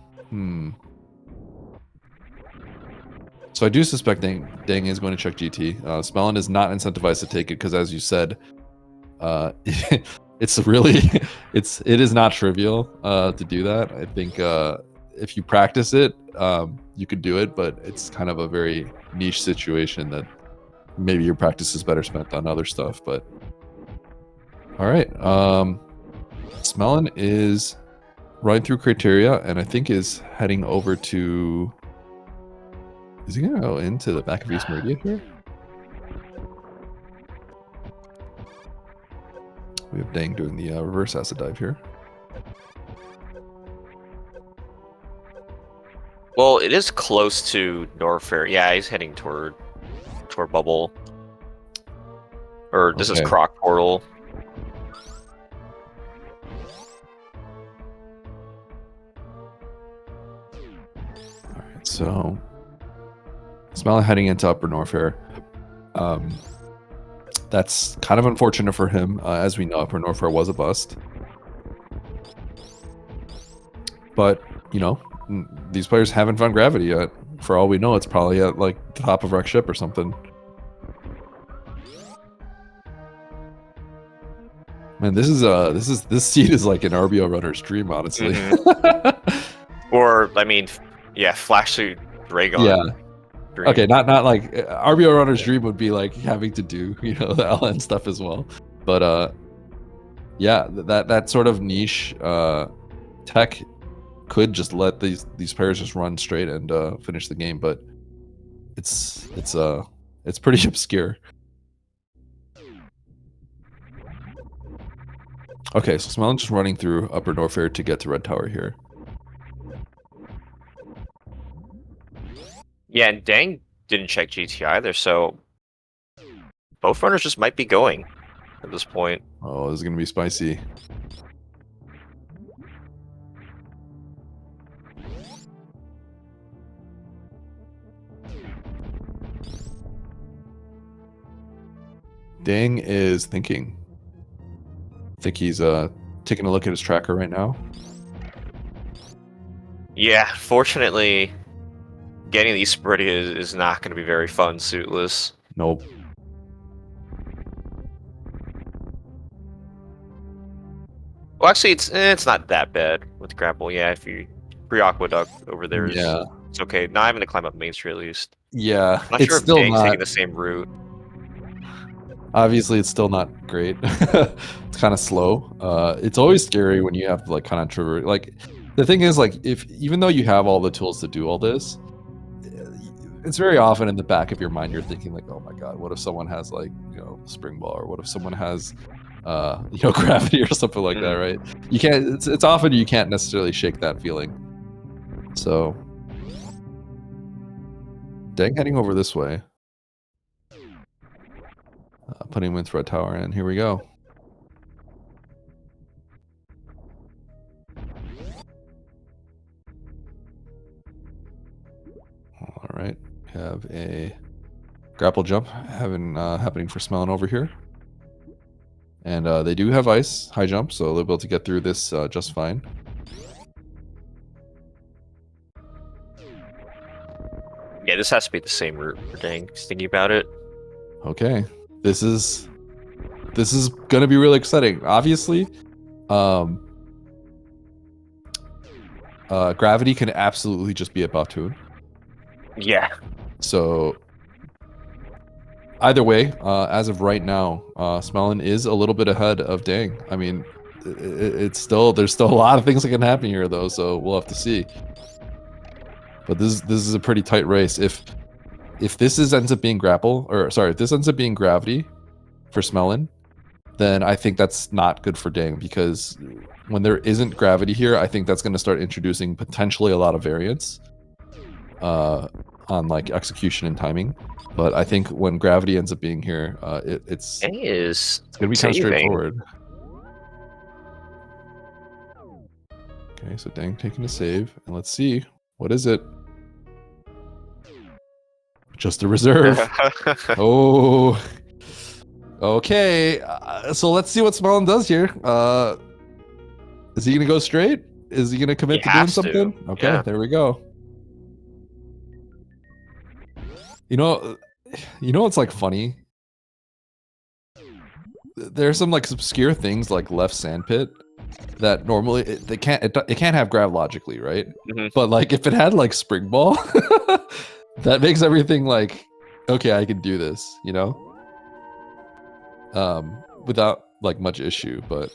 So I do suspect Dang is going to check GT. Smelon is not incentivized to take it because, as you said, it's really it is not trivial to do that. I think if you practice it, you could do it, but it's kind of a very niche situation that maybe your practice is better spent on other stuff. But all right, Smelon is running through criteria, and I think is heading over to. Is he gonna go into the back of East Meridian here? We have Dang doing the reverse acid dive here. Well, it is close to Norfair. Yeah, he's heading toward Bubble. Or this is Croc Portal. Alright, so Smelon heading into Upper Norfair. That's kind of unfortunate for him. As we know, Upper Norfair was a bust. But, these players haven't found gravity yet. For all we know, it's probably at like the top of Wreck Ship or something. Man, this seed is like an RBO runner's dream, honestly. Or I mean, yeah, Flash Suit Dragon. Yeah. Dream. Okay, not like RBO runner's dream would be like having to do the LN stuff as well. But yeah, that sort of niche tech could just let these players just run straight and finish the game, but it's pretty obscure. Okay, so Smelon just running through Upper Norfair to get to Red Tower here. Yeah, and Dang didn't check GT either, so both runners just might be going at this point. Oh, this is gonna be spicy. Dang is thinking. I think he's taking a look at his tracker right now. Yeah, fortunately, getting these spready is not going to be very fun suitless. Nope. Well, actually, it's not that bad with grapple. Yeah, if you pre-aqueduct over there, it's okay. Not having to climb up Main Street at least. Yeah, I'm not sure if Dang's taking the same route. Obviously, it's still not great. It's kind of slow. It's always scary when you have to kind of traverse. Like, the thing is, like, even though you have all the tools to do all this, it's very often in the back of your mind you're thinking like, oh my god, what if someone has like spring ball, or what if someone has gravity or something like that, right? You can't. It's often you can't necessarily shake that feeling. So, Dang heading over this way. Putting him in Red Tower, and here we go. All right, have a grapple jump happening for Smelon over here. And they do have ice, high jump, so they'll be able to get through this just fine. Yeah, this has to be the same route for Dang. Thinking about it. Okay, this is gonna be really exciting. Obviously, gravity can absolutely just be a buff tune. Yeah. So either way, as of right now, Smelon is a little bit ahead of Dang. I mean, there's still a lot of things that can happen here though, so we'll have to see. But this is a pretty tight race. If this ends up being if this ends up being gravity for Smelon, then I think that's not good for Dang, because when there isn't gravity here, I think that's going to start introducing potentially a lot of variance on like execution and timing. But I think when gravity ends up being here, it's going to be kind of straightforward. Okay, so Dang taking a save, and let's see, what is it? Just a reserve. Oh, okay. So let's see what Smelon does here. Is he gonna go straight? Is he gonna commit to doing something? Okay, yeah. There we go. You know what's like funny? There's some like obscure things like left sandpit that normally it can't have grav logically, right? Mm-hmm. But like if it had like spring ball, that makes everything like, okay, I can do this, you know, without like much issue. But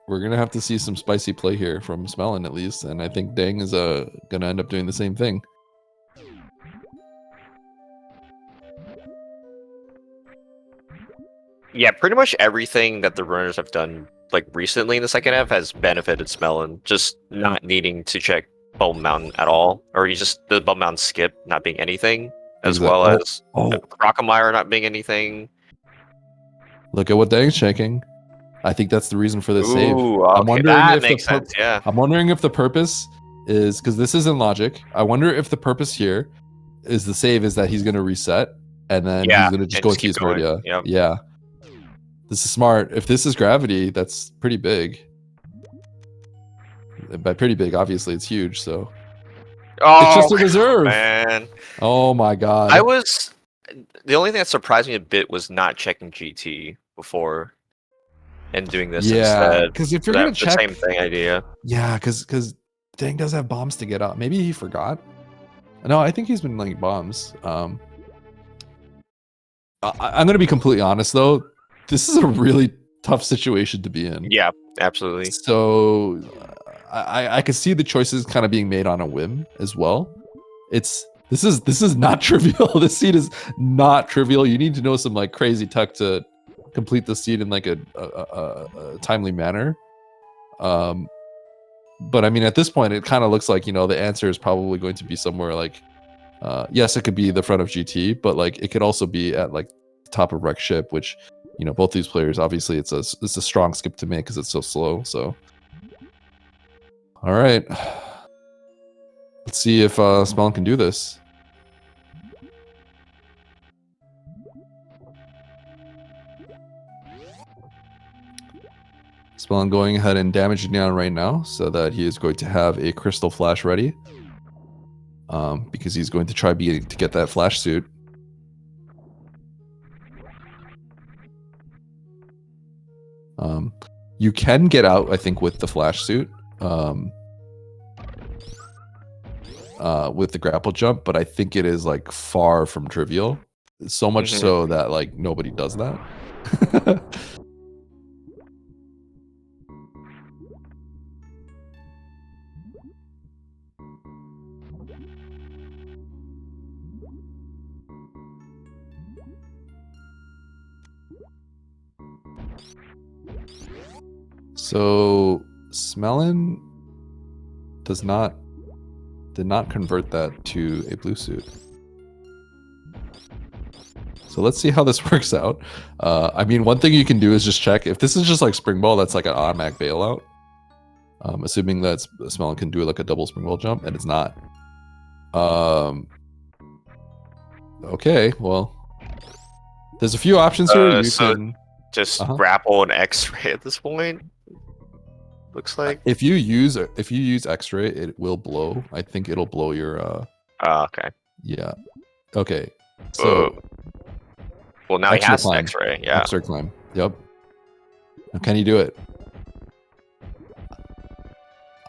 we're gonna have to see some spicy play here from Smelon at least, and I think Dang is gonna end up doing the same thing. Yeah, pretty much everything that the runners have done like recently in the second half has benefited Smelon, just not needing to check Bubble Mountain at all, or the Bubble Mountain skip not being anything, as well as Crocomire not being anything. Look at what Dang's checking. I think that's the reason for this save. Okay, I'm wondering that makes sense. Yeah. I'm wondering if the purpose is, because this isn't logic, I wonder if the purpose here is the save is that he's going to reset and then he's going to just go into his mode. Yep. Yeah. This is smart. If this is gravity, that's pretty big. By pretty big, obviously, it's huge. So it's just a reserve, man. Oh my god! The only thing that surprised me a bit was not checking GT before and doing this instead. Because if you're gonna check the same thing idea. Yeah, because Dang does have bombs to get up. Maybe he forgot. No, I think he's been like bombs. I'm gonna be completely honest though. This is a really tough situation to be in. Yeah, absolutely. So I could see the choices kind of being made on a whim as well. This is not trivial. This seed is not trivial. You need to know some like crazy tech to complete the seed in like a timely manner. But I mean, at this point, it kind of looks like, you know, the answer is probably going to be somewhere like, yes, it could be the front of GT, but like it could also be at like the top of Wreck Ship, which, you know, both these players, obviously it's a strong skip to make because it's so slow. So, all right, let's see if Smelon can do this. Smelon going ahead and damaging down right now so that he is going to have a crystal flash ready, because he's going to try to get that flash suit. You can get out, I think, with the flash suit, with the grapple jump, but I think it is like far from trivial. So much so that like nobody does that. So Smelon did not convert that to a blue suit. So let's see how this works out. I mean, one thing you can do is just check if this is just like spring ball. That's like an automatic bailout. Assuming that Smelon can do like a double spring ball jump, and it's not. Okay, well, There's a few options here. You So can just grapple and X-ray at this point. Looks like if you use X-ray, it will blow. I think it'll blow your. okay. Yeah. Okay. So. Well, now he has X-ray. Yeah. X-ray climb. Yep. Now, can you do it?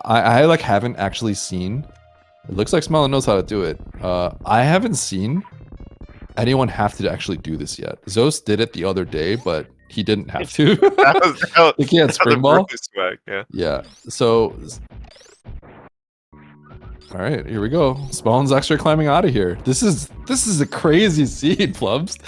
I like haven't actually seen. It looks like Smelon knows how to do it. I haven't seen anyone have to actually do this yet. Zos did it the other day, but he didn't have to. He can't spring ball. Yeah. So. All right, here we go. Smelon's extra climbing out of here. This is a crazy seed, Plubs.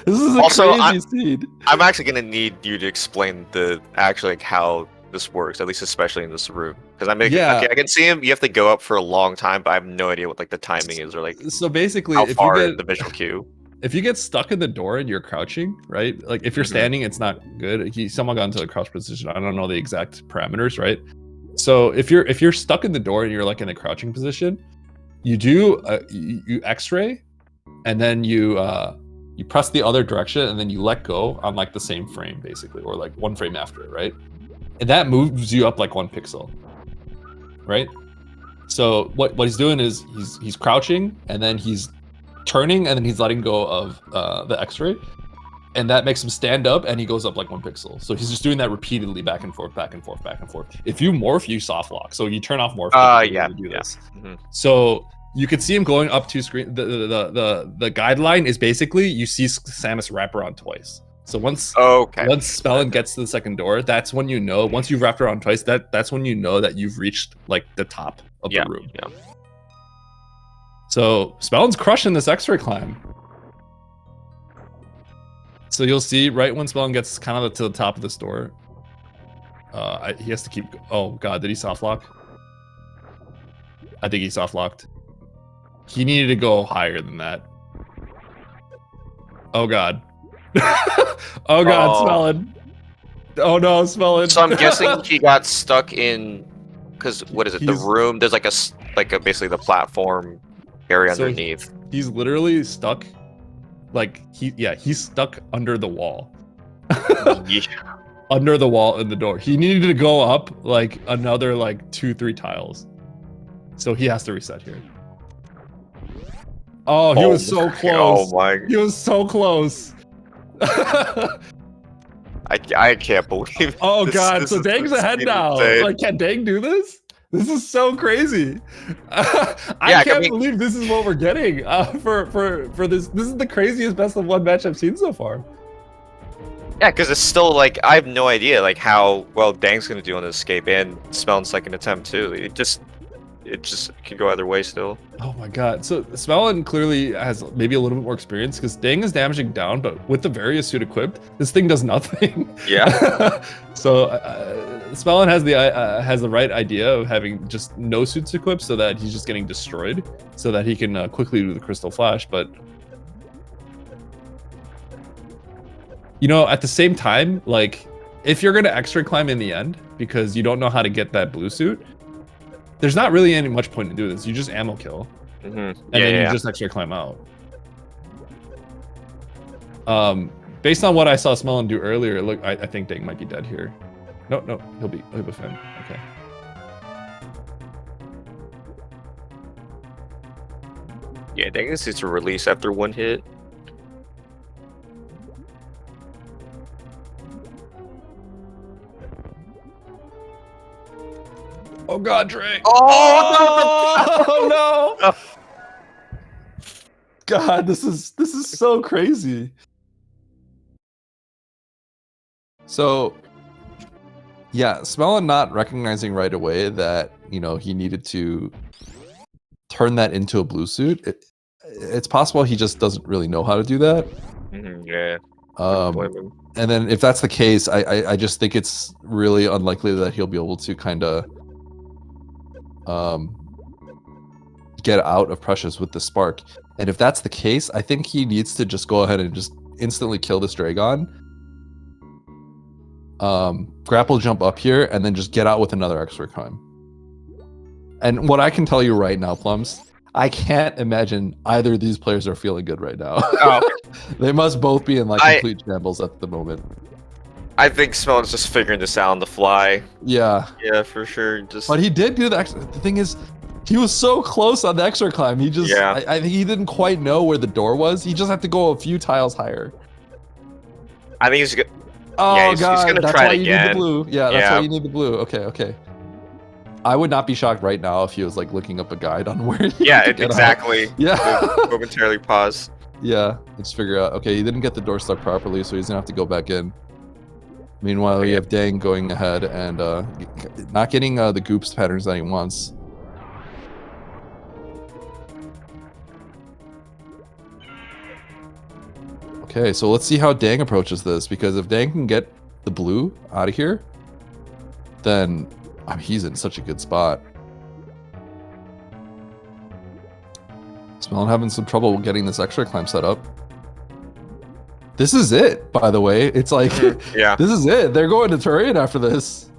This is a crazy seed. I'm actually gonna need you to explain like how this works, at least especially in this room, because okay, I can see him. You have to go up for a long time, but I have no idea what like the timing is or like. So basically, how far in the visual cue. If you get stuck in the door and you're crouching, right? Like if you're standing, it's not good. Someone got into a crouch position. I don't know the exact parameters, right? So if you're stuck in the door and you're like in a crouching position, you do you X-ray, and then you press the other direction, and then you let go on like the same frame basically, or like one frame after it, right? And that moves you up like 1 pixel, right? So what he's doing is he's crouching, and then he's turning, and then he's letting go of the X-ray, and that makes him stand up, and he goes up like 1 pixel. So he's just doing that repeatedly, back and forth, back and forth, back and forth. If you morph, you soft lock. So you turn off morph. Yeah. To do this. So you could see him going up 2 screen. The guideline is basically you see Samus wrap around twice. So once Smelon gets to the second door, that's when you know. Once you've wrapped around twice, that's when you know that you've reached like the top of the room. Yeah. So Smelon's crushing this X-ray climb. So you'll see right when Smelon gets kind of to the top of this door, he has to keep. Oh god, did he soft lock? I think he soft locked. He needed to go higher than that. Oh god. Oh god, Smelon. Oh no, Smelon. So I'm guessing he got stuck in, because what is it? The room. There's like a basically the platform area underneath. He's literally stuck. Like he's stuck under the wall. Under the wall in the door. He needed to go up like another like 2-3 tiles. So he has to reset here. Oh, he was so close. Oh my. He was so close. I can't believe it. Oh god, so Dang's ahead now. Insane. Like, can Dang do this? This is so crazy. I can't believe this is what we're getting for this. This is the craziest best of 1 match I've seen so far. Yeah, because it's still like I have no idea like how well Dang's gonna do on the escape and Smelon's second attempt too. It just can go either way still. Oh my god. So Smelon clearly has maybe a little bit more experience because Dang is damaging down, but with the various suit equipped, this thing does nothing. Yeah. So Smelon has the right idea of having just no suits equipped so that he's just getting destroyed so that he can quickly do the crystal flash, but you know, at the same time, like if you're gonna X-ray climb in the end because you don't know how to get that blue suit, there's not really any much point in doing this. You just ammo kill, and then you just X-ray climb out. Based on what I saw Smelon do earlier, look, I think Dang might be dead here. No, he'll be fine. Okay. Yeah, Dang is to release after 1 hit. Oh god, Drake! Oh no! God, this is so crazy. So, yeah, Smelon not recognizing right away that you know he needed to turn that into a blue suit. It's possible he just doesn't really know how to do that. Yeah. And then if that's the case, I just think it's really unlikely that he'll be able to kind of get out of Precious with the spark. And if that's the case, I think he needs to just go ahead and just instantly kill this Dragon. Grapple jump up here and then just get out with another X-ray climb. And what I can tell you right now, Plums, I can't imagine either of these players are feeling good right now. Oh. They must both be in like complete shambles at the moment. I think Smelon's just figuring this out on the fly. Yeah. Yeah, for sure. Just. But he did do the thing is, he was so close on the extra climb. He just, I think he didn't quite know where the door was. He just had to go a few tiles higher. I think he's good. Oh yeah, god, he's gonna that's try why it you again. need the blue. Yeah, that's why you need the blue. Okay. I would not be shocked right now if he was like looking up a guide on where. Exactly. Yeah. Momentarily pause. Yeah, let's figure out. Okay, he didn't get the door stuck properly, so he's gonna have to go back in. Meanwhile, we have Dang going ahead and not getting the goops patterns that he wants. Okay, so let's see how Dang approaches this, because if Dang can get the blue out of here, then I mean, he's in such a good spot. Smelon having some trouble getting this extra climb set up. This is it, by the way. It's like, this is it. They're going to Turian after this.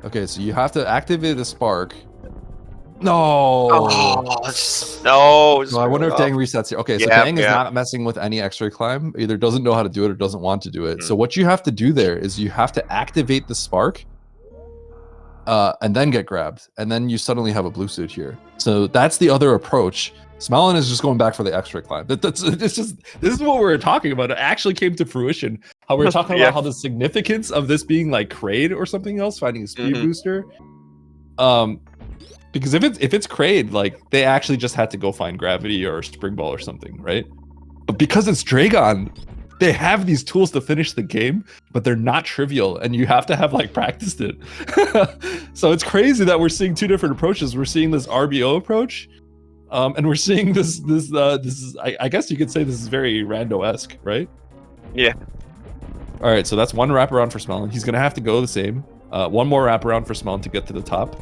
Okay, so you have to activate the spark. No. Oh, no. So I wonder if Dang resets here. Okay, so Dang is not messing with any extra climb. Either doesn't know how to do it or doesn't want to do it. So what you have to do there is you have to activate the spark and then get grabbed. And then you suddenly have a blue suit here. So that's the other approach. Smelon is just going back for the extra climb. This is what we were talking about. It actually came to fruition. How we were talking about how the significance of this being like Kraid or something else, finding a speed booster. Because if it's Kraid, like they actually just had to go find gravity or spring ball or something, right? But because it's Dragon, they have these tools to finish the game, but they're not trivial, and you have to have like practiced it. So it's crazy that we're seeing two different approaches. We're seeing this RBO approach, and we're seeing this is I guess you could say this is very rando-esque, right? Yeah. All right, so that's one wraparound for Smelon. He's gonna have to go the same. One more wraparound for Smelon to get to the top.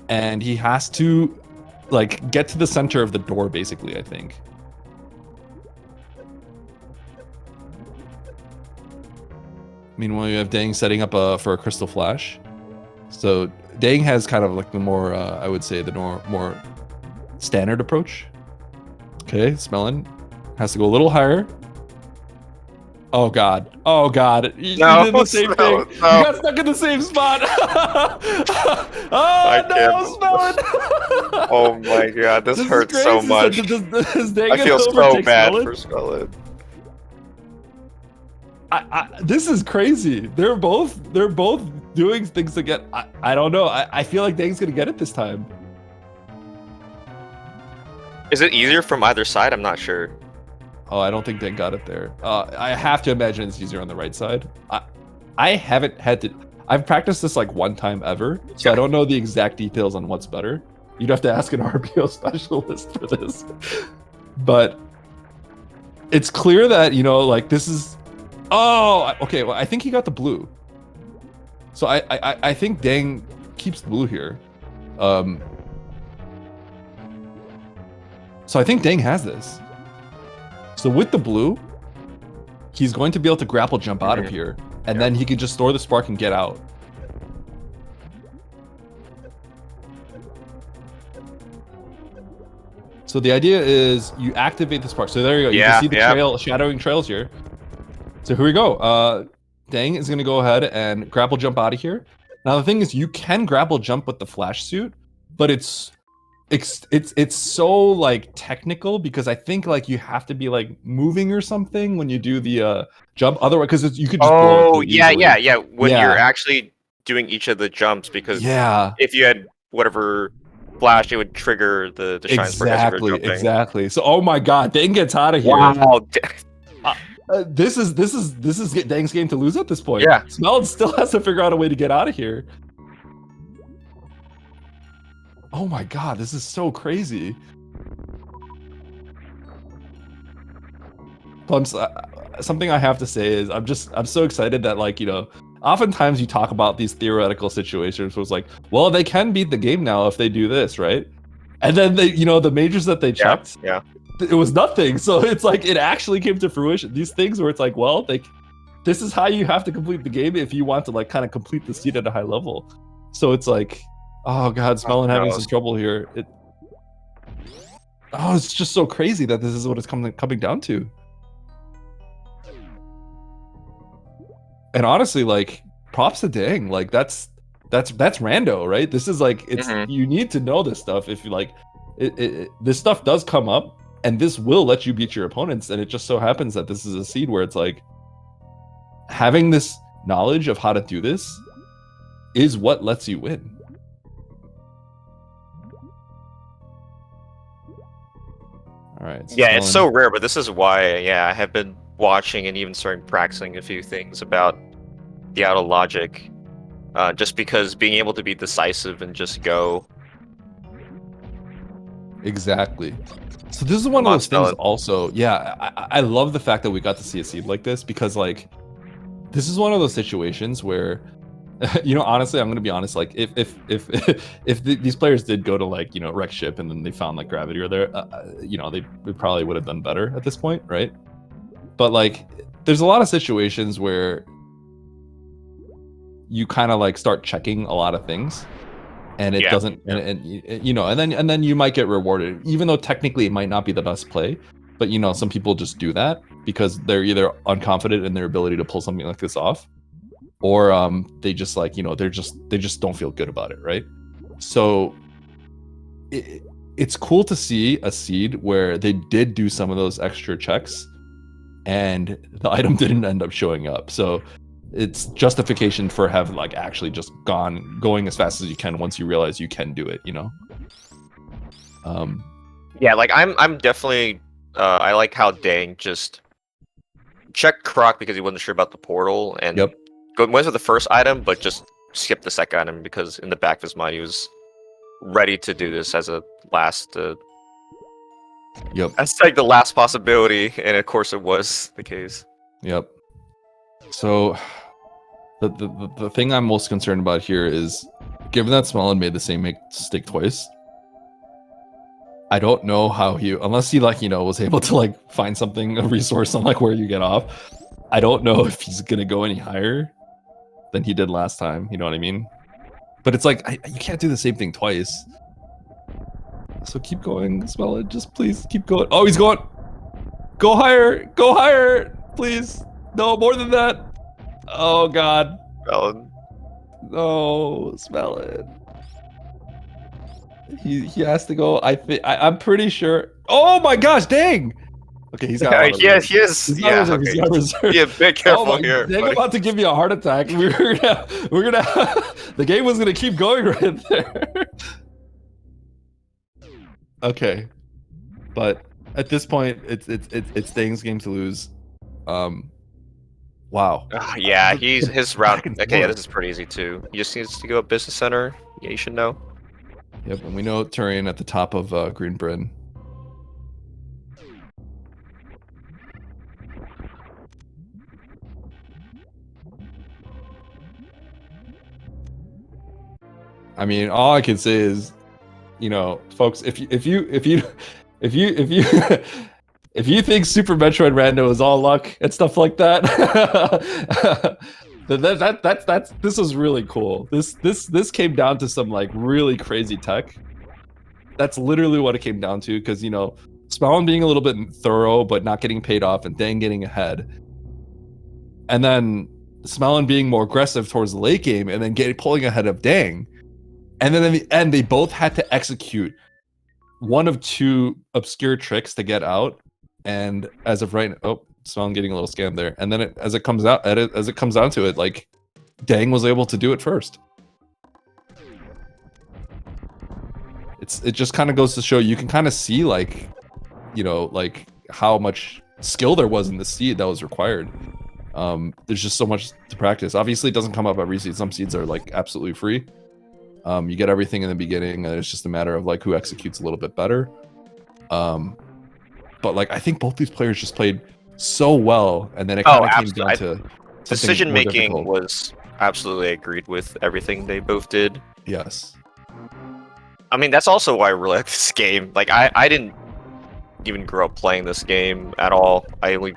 And he has to, like, get to the center of the door, basically, I think. Meanwhile, you have Dang setting up for a Crystal Flash. So Dang has kind of like the more, I would say, the more standard approach. Okay, Smelon has to go a little higher. Oh god. You did the same thing. No. You got stuck in the same spot. Oh, Smelon. Oh my god, this hurts so much. I feel so bad for Smelon. This is crazy. They're both doing things to get. I don't know. I feel like Dang's gonna get it this time. Is it easier from either side? I'm not sure. Oh, I don't think Dang got it there. I have to imagine it's easier on the right side. I haven't had to. I've practiced this like one time ever, so I don't know the exact details on what's better. You'd have to ask an RPO specialist for this. But it's clear that, you know, like this is. Oh, okay. Well, I think he got the blue. So I think Dang keeps the blue here. So I think Dang has this. So with the blue, he's going to be able to grapple jump out of here, and then he can just store the spark and get out. So the idea is you activate the spark. So there you go. You can see the trail, shadowing trails here. So here we go. Dang is going to go ahead and grapple jump out of here. Now the thing is, you can grapple jump with the flash suit, but it's so like technical, because I think like you have to be like moving or something when you do the jump. Otherwise, because you could just blow it yeah. When you're actually doing each of the jumps, because if you had whatever flash, it would trigger the shine spark. Exactly. So oh my god, Dang gets out of here. Wow. This is Dang's game to lose at this point. Yeah. Smelon still has to figure out a way to get out of here. Oh my god, this is so crazy. Something I have to say is I'm so excited that, like, you know, oftentimes you talk about these theoretical situations where it's like, well, they can beat the game now if they do this, right? And then they, you know, the majors that they checked, it was nothing. So it's like it actually came to fruition. These things where it's like, well, this is how you have to complete the game if you want to like kind of complete the seed at a high level. So it's like, Oh god, Smelon having no. some trouble here. It's just so crazy that this is what it's coming down to. And honestly, like, props to Dang. Like, that's rando, right? This is like, it's you need to know this stuff if you like. This stuff does come up, and this will let you beat your opponents. And it just so happens that this is a seed where it's like having this knowledge of how to do this is what lets you win. All right. So Yeah, it's so rare, but this is why. Yeah, I have been watching and even starting practicing a few things about the auto logic, just because being able to be decisive and just go. Exactly. So this is one of those things also. Yeah, I love the fact that we got to see a seed like this, because like this is one of those situations where you know, honestly, I'm gonna be honest, like if these players did go to like, you know, wreck ship and then they found like gravity or there, you know, they probably would have done better at this point, right? But like there's a lot of situations where you kind of like start checking a lot of things, and it doesn't, and you know, and then you might get rewarded, even though technically it might not be the best play. But you know, some people just do that because they're either unconfident in their ability to pull something like this off, or they just like, you know, they just don't feel good about it, right? So it's cool to see a seed where they did do some of those extra checks and the item didn't end up showing up. So it's justification for having like actually just going as fast as you can once you realize you can do it, you know? Yeah, like I'm definitely I like how Dang just checked Croc because he wasn't sure about the portal, and went for the first item but just skipped the second item because in the back of his mind he was ready to do this as a last that's like the last possibility, and of course it was the case. So the thing I'm most concerned about here is, given that Smelon made the same mistake twice, I don't know how he, unless he like, you know, was able to like find something, a resource on like where you get off, I don't know if he's gonna go any higher than he did last time, you know what I mean? But it's like, you can't do the same thing twice. So keep going, Smelon, just please keep going. Oh, he's going! Go higher, please. No, more than that. Oh god. Smelon. No, Smelon. He has to go. I'm pretty sure. Oh my gosh, Dang! Okay, he's got he is. He's got reserve. Yeah, be careful here. Dang, about to give me a heart attack. We're gonna the game was gonna keep going right there. Okay, but at this point, it's Dang's game to lose. Wow. Yeah, his route. Okay, yeah, this is pretty easy too. He just needs to go up Business Center. Yeah, you should know. Yep, and we know Turian at the top of Green Bryn. I mean, all I can say is, you know, folks, if you if you think Super Metroid Rando is all luck and stuff like that, that's this was really cool. This came down to some like really crazy tech. That's literally what it came down to, because you know, Smelon being a little bit thorough but not getting paid off, and Dang getting ahead, and then Smelon being more aggressive towards the late game, and then pulling ahead of Dang, and then in the end they both had to execute one of two obscure tricks to get out. And as of right now, Smelon getting a little scammed there. And then as it comes down to it, like Dang was able to do it first. It just kind of goes to show, you can kind of see like, you know, like how much skill there was in the seed that was required. There's just so much to practice. Obviously, it doesn't come up every seed. Some seeds are like absolutely free. You get everything in the beginning, and it's just a matter of like who executes a little bit better. But like, I think both these players just played so well, and then it kind of came down to decision making was absolutely agreed with everything they both did. Yes. I mean, that's also why I really like this game. Like, I didn't even grow up playing this game at all. I only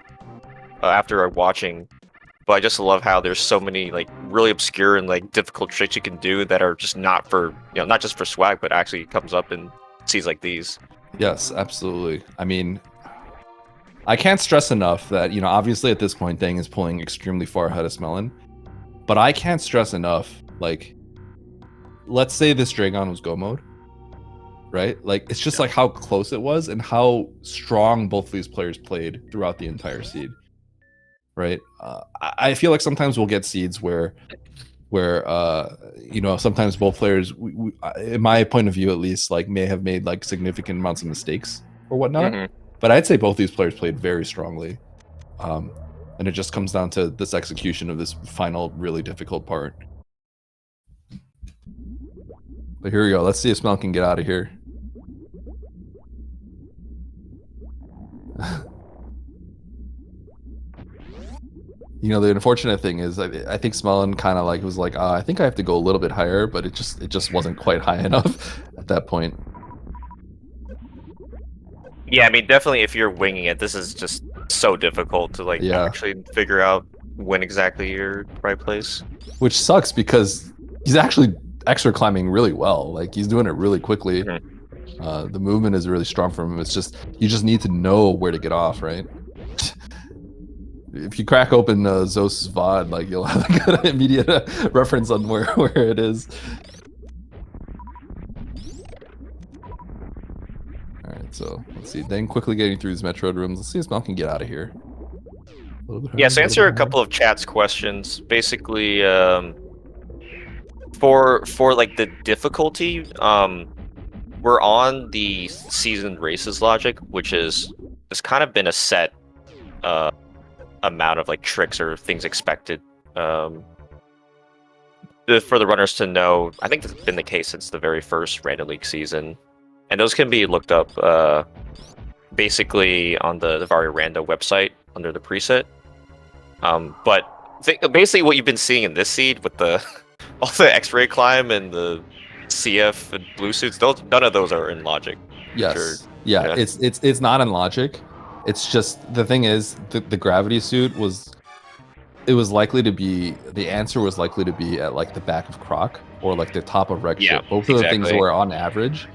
after watching a but I just love how there's so many like really obscure and like difficult tricks you can do that are just not for not just for swag, but actually comes up in seeds like these. Yes, absolutely. I mean, I can't stress enough that obviously at this point, Dang is pulling extremely far ahead of Smelon, but I can't stress enough, like, let's say this Dragon was go mode, right? Like, it's just like how close it was and how strong both these players played throughout the entire seed, right? I feel like sometimes we'll get seeds where sometimes both players, in my point of view at least, like may have made like significant amounts of mistakes or whatnot. But I'd say both these players played very strongly, and it just comes down to this execution of this final really difficult part. But here we go. Let's see if Smelon can get out of here. The unfortunate thing is I think Smelon kind of like was like, I think I have to go a little bit higher, but it just wasn't quite high enough at that point. Yeah, I mean, definitely if you're winging it, this is just so difficult to like actually figure out when exactly you're right place. Which sucks because he's actually extra climbing really well. Like he's doing it really quickly. The movement is really strong from him. It's just you just need to know where to get off, right? If you crack open Zos's VOD, like you'll have a good immediate reference on where it is. All right, so let's see. Then quickly getting through these Metroid rooms. Let's see if Smelon can get out of here. Yeah, so answer a couple of chat's questions. Basically, for like the difficulty, we're on the seasoned races logic, which is it's kind of been a set amount of like tricks or things expected for the runners to know. I think that's been the case since the very first Random League season, and those can be looked up basically on the Vario Rando website under the preset. But basically what you've been seeing in this seed with the all the X-ray climb and the CF and blue suits, none of those are in logic. Yes. Sure. Yeah, it's not in logic. It's just the thing is the gravity suit was likely to be the answer was likely to be at like the back of Croc or like the top of Wreck Ship. Both of the things were on average.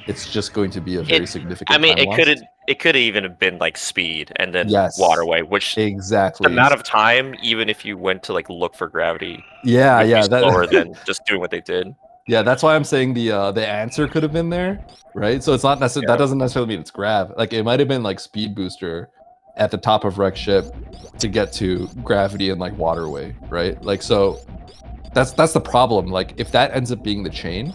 It's just going to be a very significant. I mean, it could even have been like speed and then waterway, which exactly the amount of time, even if you went to like look for gravity, that's slower than just doing what they did. Yeah, that's why I'm saying the answer could have been there, right? So it's not necessarily that doesn't necessarily mean it's grav. Like it might have been like speed booster at the top of Wreck Ship to get to gravity and like waterway, right? Like so that's the problem. Like if that ends up being the chain,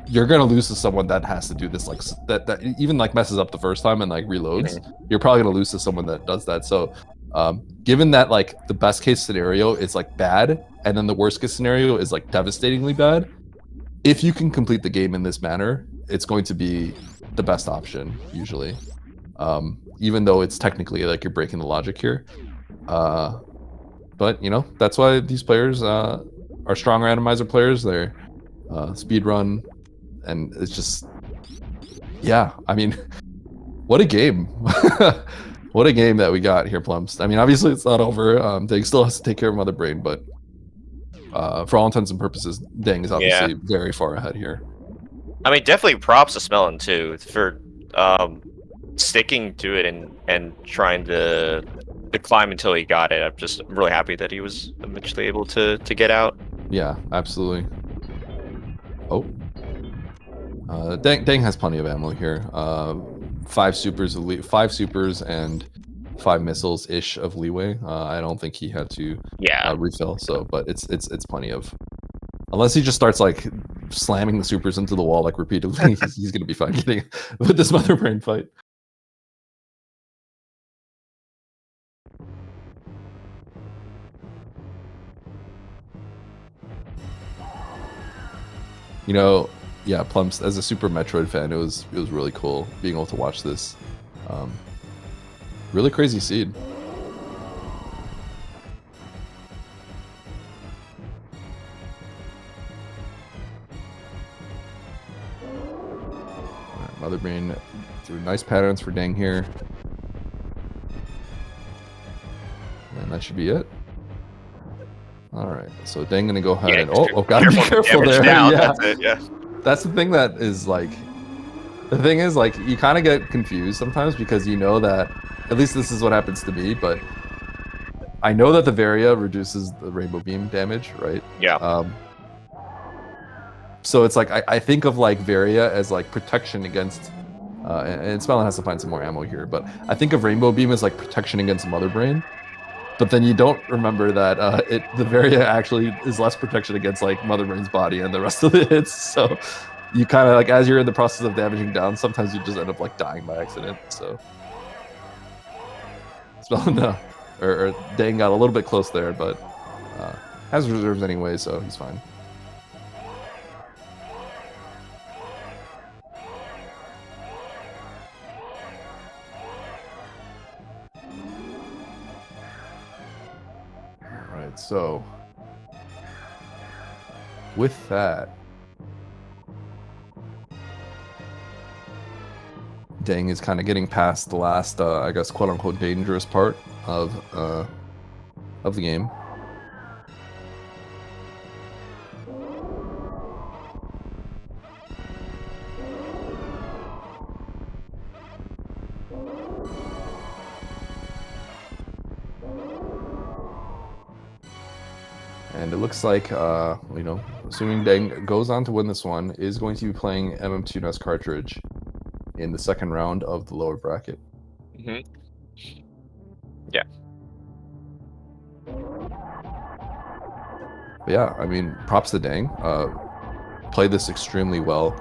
you're gonna lose to someone that has to do this like that even like messes up the first time and like reloads. You're probably gonna lose to someone that does that. So given that like the best case scenario is like bad and then the worst case scenario is like devastatingly bad, if you can complete the game in this manner, it's going to be the best option usually, even though it's technically like you're breaking the logic here. But that's why these players are strong randomizer players. They're speed run, and it's just I mean, what a game. What a game that we got here, Plumps. I mean, obviously it's not over. Dang still has to take care of Mother Brain, but for all intents and purposes, Dang is obviously very far ahead here. I mean, definitely props to Smelon too for sticking to it and trying to climb until he got it. I'm really happy that he was eventually able to get out. Yeah, absolutely. Oh, Dang has plenty of ammo here. 5 supers and 5 missiles ish of leeway. I don't think he had to refill. So, but it's plenty of. Unless he just starts like slamming the supers into the wall like repeatedly, he's gonna be fine getting with this Mother Brain fight. Yeah, Plumps, as a Super Metroid fan, it was really cool being able to watch this. Really crazy seed. Alright, Mother Brain through nice patterns for Dang here. And that should be it. All right, so Dang gonna go ahead Yeah, and just gotta be careful damage there. down, Yeah, that's it, yeah. that's the thing that is like, the thing is like you kind of get confused sometimes because you know that, at least this is what happens to me, but I know that the Varia reduces the Rainbow Beam damage, right? Yeah. So it's like I think of like Varia as like protection against, and Smelon has to find some more ammo here, but I think of Rainbow Beam as like protection against Mother Brain. But then you don't remember that the Varia actually is less protection against like Mother Brain's body and the rest of the hits. So you kind of like, as you're in the process of damaging down, sometimes you just end up like dying by accident. So no, or Dang got a little bit close there, but has reserves anyway, so he's fine. All right, so with that, Dang is kind of getting past the last, I guess, quote unquote, dangerous part of the game. And it looks like, you know, assuming Dang goes on to win this one, is going to be playing MM2 NES cartridge in the second round of the lower bracket. Mm-hmm. Yeah. But yeah, I mean, props to Dang. Played this extremely well.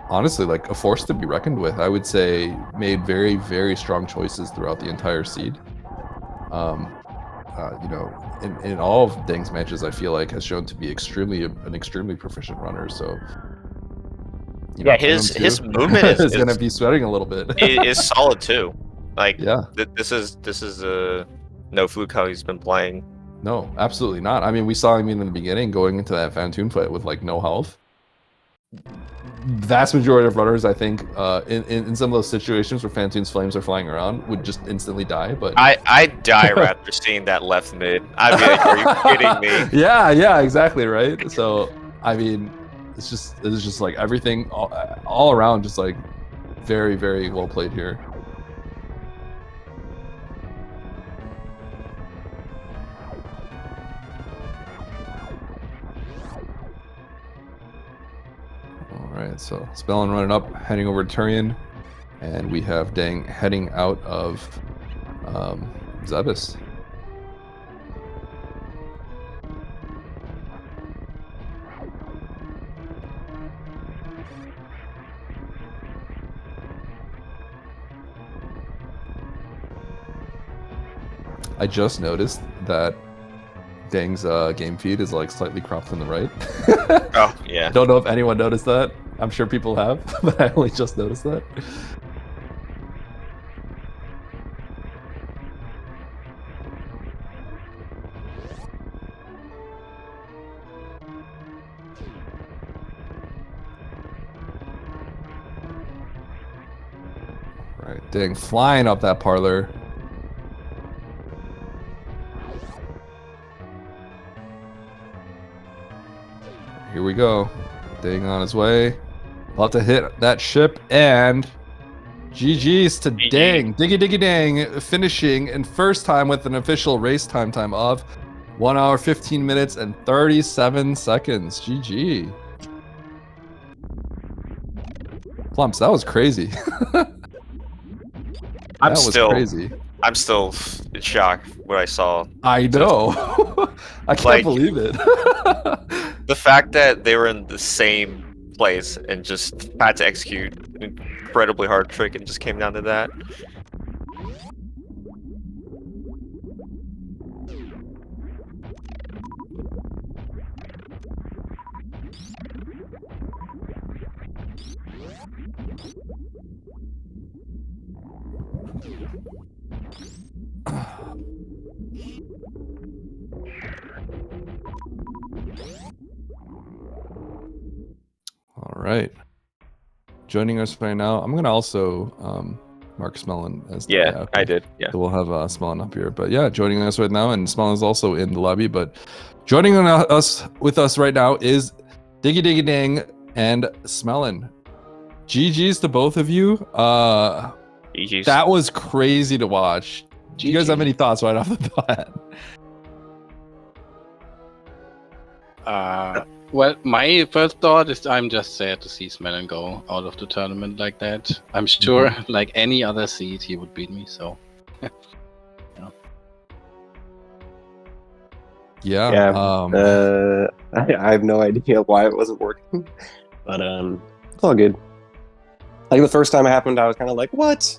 Honestly, like a force to be reckoned with. I would say made very, very strong choices throughout the entire seed. You know, in all of Dang's matches, I feel like has shown to be an extremely proficient runner. So, you know, his movement is going to be sweating a little bit. is solid too. Like, yeah, this is no fluke how he's been playing. no, absolutely not. I mean, we saw him in the beginning going into that Fantoon fight with like no health. Vast majority of runners, I think, in some of those situations where Fantoon's flames are flying around, would just instantly die. But I die after seeing that left mid. I mean, are you kidding me? Yeah, exactly, right. So I mean, it's just like everything all around, just like very, very well played here. Alright, so Smelon running up, heading over to Turian, and we have Dang heading out of Zebus. I just noticed that Dang's game feed is like slightly cropped from the right. Oh, yeah. Don't know if anyone noticed that. I'm sure people have, but I only just noticed that. Right, Dang flying up that parlor. Here we go. Dang on his way. About to hit that ship, and GG's to GG. Dang. Diggidiggidang finishing in first time with an official race time of 1 hour, 15 minutes, and 37 seconds. GG. Plumps, that was crazy. I'm still crazy. I'm still in shock what I saw. I know. I can't Like, believe it. The fact that they were in the same place and just had to execute an incredibly hard trick and just came down to that. All right. Joining us right now, I'm going to also Mark Smelon as Yeah, okay. I did. Yeah. So we'll have Smelon up here. But yeah, joining us right now, and Smelon is also in the lobby. But joining us right now is diggidiggidang and Smelon. GG's to both of you. GG's. That was crazy to watch. Do you guys have any thoughts right off the bat? Well, my first thought is I'm just sad to see Smelon go out of the tournament like that. I'm sure, like any other seed, he would beat me. So, yeah. I have no idea why it wasn't working, but it's all good. Like the first time it happened, I was kind of like, "What?"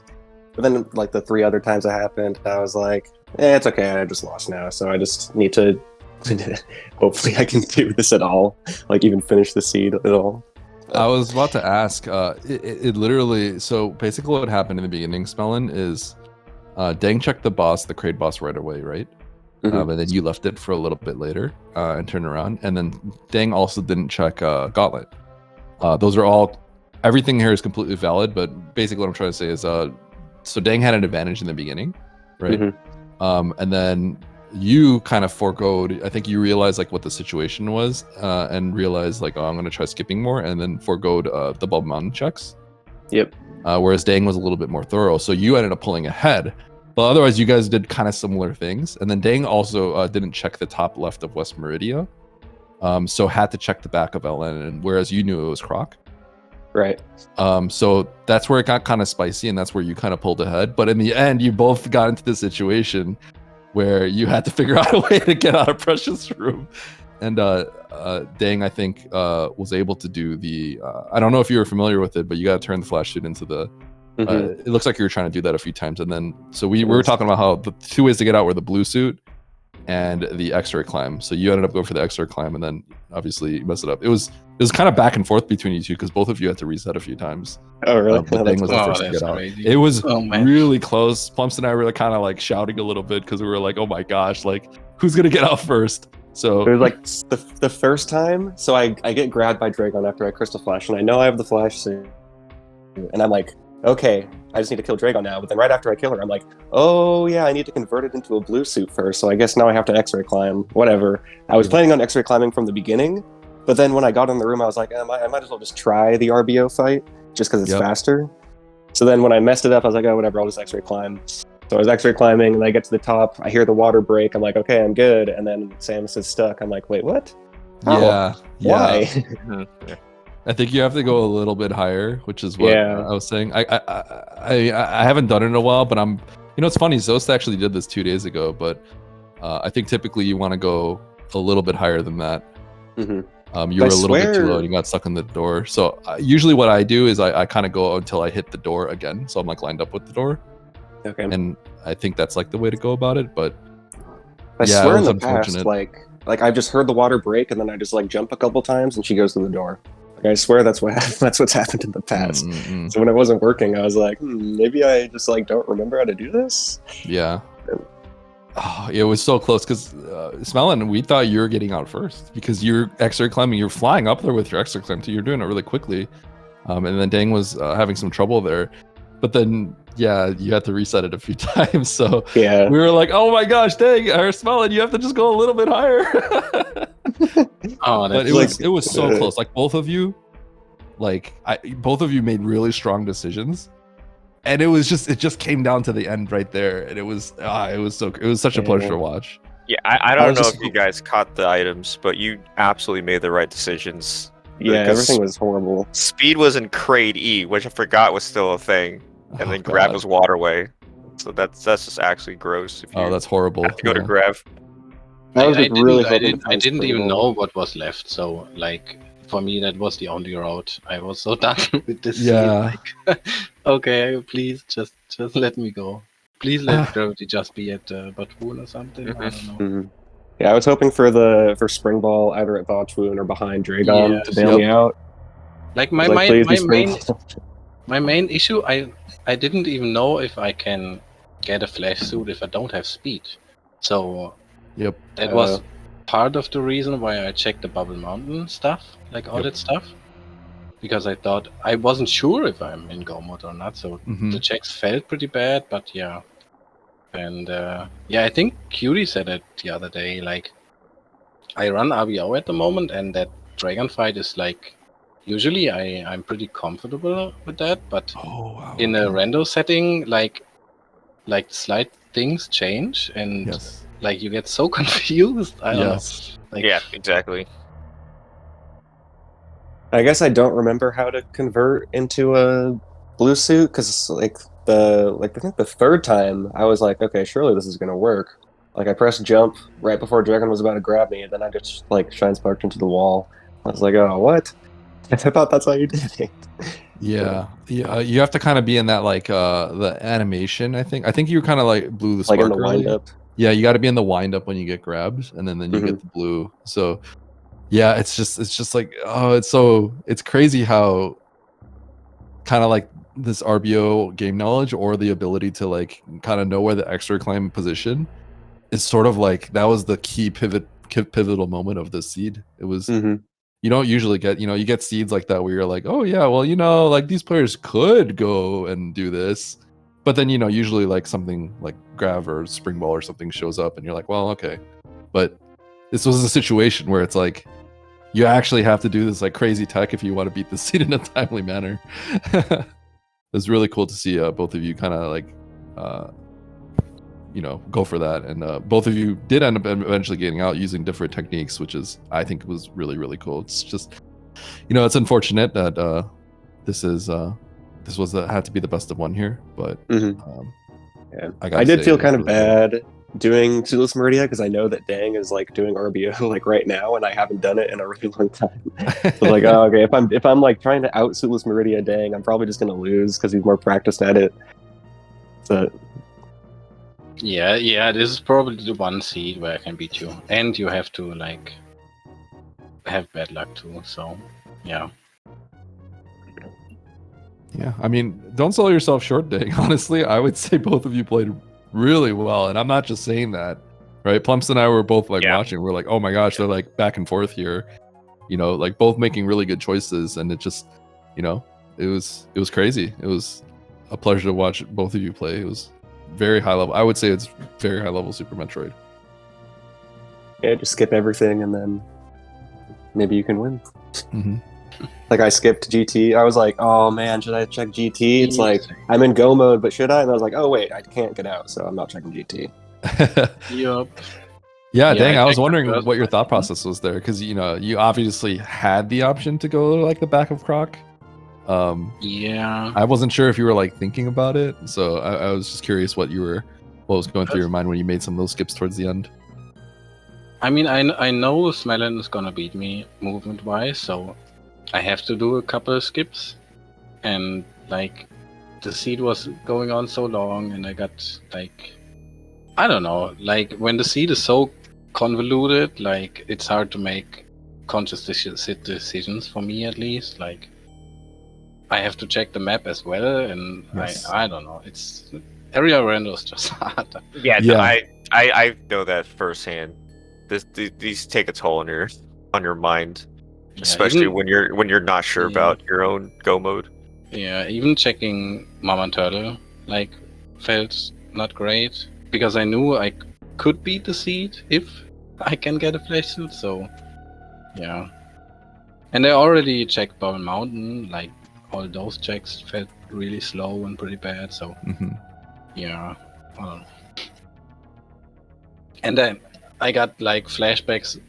But then, like the 3 other times it happened, I was like, "It's okay. I just lost now, so I just need to." Hopefully I can do this at all, like even finish the seed at all. I was about to ask, it literally, so basically what happened in the beginning, Smelon, is Dang checked the crate boss right away, right? And then you left it for a little bit later and turned around, and then Dang also didn't check Gauntlet. Those are all, everything here is completely valid, but basically what I'm trying to say is, so Dang had an advantage in the beginning, right? And then you kind of foregoed, I think you realized like what the situation was and realized like, oh, I'm going to try skipping more, and then foregoed the Bubble Mountain checks. Yep. Whereas Dang was a little bit more thorough. So you ended up pulling ahead. But otherwise, you guys did kind of similar things. And then Dang also didn't check the top left of West Meridia. So had to check the back of LN, and whereas you knew it was Croc. Right. So that's where it got kind of spicy, and that's where you kind of pulled ahead. But in the end, you both got into the situation where you had to figure out a way to get out of Precious Room. And Dang, I think, was able to do the, I don't know if you were familiar with it, but you got to turn the flash suit into the, it looks like you were trying to do that a few times. And then, so we were talking about how the 2 ways to get out were the blue suit and the X-ray climb. So you ended up going for the X-ray climb, and then obviously you messed it up. It was kind of back and forth between you two, because both of you had to reset a few times. Oh, really? But Dang was the first to get out. It was really close. Plumps and I were kind of like shouting a little bit, because we were like, oh my gosh, like who's gonna get out first? So it was like the first time. So I get grabbed by Dragon after I crystal flash, and I know I have the flash suit, and I'm like, okay, I just need to kill Dragon now. But then right after I kill her, I'm like, oh yeah, I need to convert it into a blue suit first. So I guess now I have to X-ray climb. Whatever. I was planning on X-ray climbing from the beginning, but then when I got in the room, I was like, I might as well just try the RBO fight, just because it's faster. So then when I messed it up, I was like, oh, whatever, I'll just X-ray climb. So I was X-ray climbing, and I get to the top. I hear the water break. I'm like, okay, I'm good. And then Samus is stuck. I'm like, wait, what? Yeah. Why? I think you have to go a little bit higher, which is what I was saying. I haven't done it in a while, but I'm, it's funny. Zost actually did this 2 days ago, but I think typically you want to go a little bit higher than that. You were a little bit too low and you got stuck in the door. So usually what I do is I kind of go until I hit the door again. So I'm like lined up with the door. Okay. And I think that's like the way to go about it. But I swear in the past, like I've just heard the water break, and then I just like jump a couple times and she goes to the door. Like, I swear that's what's happened in the past. So when it wasn't working, I was like, maybe I just like don't remember how to do this. Yeah. Oh, it was so close, because Smelon, we thought you were getting out first, because you're X-ray climbing, you're flying up there with your X-ray climb, so you're doing it really quickly. And then Dang was having some trouble there. But then, yeah, you had to reset it a few times. So we were like, oh my gosh, Dang, or Smelon, you have to just go a little bit higher. But it was so close. Like both of you made really strong decisions. And it just came down to the end right there, and it was such a pleasure to watch. Yeah, I don't know if you guys caught the items, but you absolutely made the right decisions. Yeah, everything was horrible. Speed was in Crate E, which I forgot was still a thing, and then Grab was Waterway. So that's just actually gross. If you that's horrible. Have to go to Grab. I didn't even know what was left, so like for me that was the only road. I was so done with this. Yeah. Like, okay, please just let me go. Please let Gravity just be at Batwoon or something. I don't know. Yeah, I was hoping for Spring Ball either at Batwoon or behind Dragon to bail me out. Like my main issue, I didn't even know if I can get a flash suit if I don't have speed. So that was part of the reason why I checked the Bubble Mountain stuff, like all that stuff. because I thought I wasn't sure if I'm in go mode or not. So the checks felt pretty bad, but yeah. And yeah, I think Cutie said it the other day. Like, I run RBO at the moment, and that dragon fight is like, usually I'm pretty comfortable with that, but in a rando setting, like slight things change, and like you get so confused. I don't know. Like, Yeah, exactly. I guess I don't remember how to convert into a blue suit because I think the third time I was like, okay, surely this is gonna work. Like I pressed jump right before Dragon was about to grab me, and then I just like shine sparked into the wall. I was like, oh, what? I thought that's how you did it. Yeah, you have to kind of be in that like the animation. I think you kind of like blew the spark Like in the early. wind up. Yeah, you got to be in the wind up when you get grabbed, and then you get the blue. So yeah, it's just like, oh, it's crazy how kind of like this RBO game knowledge or the ability to like kind of know where the extra climb position is sort of like that was the key pivotal moment of the seed. It was you don't usually get, you get seeds like that where you're like, oh yeah, well, like these players could go and do this, but then usually like something like Grav or Spring Ball or something shows up and you're like, well, okay. But this was a situation where it's like you actually have to do this like crazy tech if you want to beat the seed in a timely manner. It was really cool to see both of you kind of like go for that, and both of you did end up eventually getting out using different techniques, which is, I think, was really, really cool. It's just, it's unfortunate that this had to be the best of one here, but yeah. I did feel kind of bad doing Zulus Meridia because I know that Dang is like doing RBO like right now, and I haven't done it in a really long time. So like, oh, okay, if I'm like trying to out Zulus Meridia Dang, I'm probably just gonna lose because he's more practiced at it. So yeah, this is probably the one seed where I can beat you, and you have to like have bad luck too. So yeah. Yeah, I mean, don't sell yourself short, Dang. Honestly, I would say both of you played really well, and I'm not just saying that, right? Plumps and I were both like watching. We're like, oh my gosh, they're like back and forth here, like both making really good choices, and it just, it was crazy. It was a pleasure to watch both of you play. It was very high level. I would say it's very high level Super Metroid. Yeah, just skip everything and then maybe you can win. Like I skipped GT. I was like, oh man, should I check GT? It's like I'm in go mode, but should I? And I was like, oh wait, I can't get out, so I'm not checking GT. Yup. Yeah, Dang, I was wondering what your thought process was there, because you obviously had the option to go like the back of Croc. Yeah. I wasn't sure if you were like thinking about it, so I was just curious what was going through your mind when you made some of those skips towards the end. I mean, I know Smelon is gonna beat me movement wise, so I have to do a couple of skips, and like the seed was going on so long, and I got like, I don't know, like when the seed is so convoluted, like it's hard to make conscious decisions for me, at least. Like I have to check the map as well, and I don't know, it's area rando is just hard. Yeah. I know that firsthand. These take a toll on your mind. Especially when you're not sure about your own go mode. Yeah, even checking Mama Turtle like felt not great because I knew I could beat the seed if I can get a flash suit. So yeah, and I already checked Bubble Mountain. Like all those checks felt really slow and pretty bad. So yeah, I don't know. And then I got like flashbacks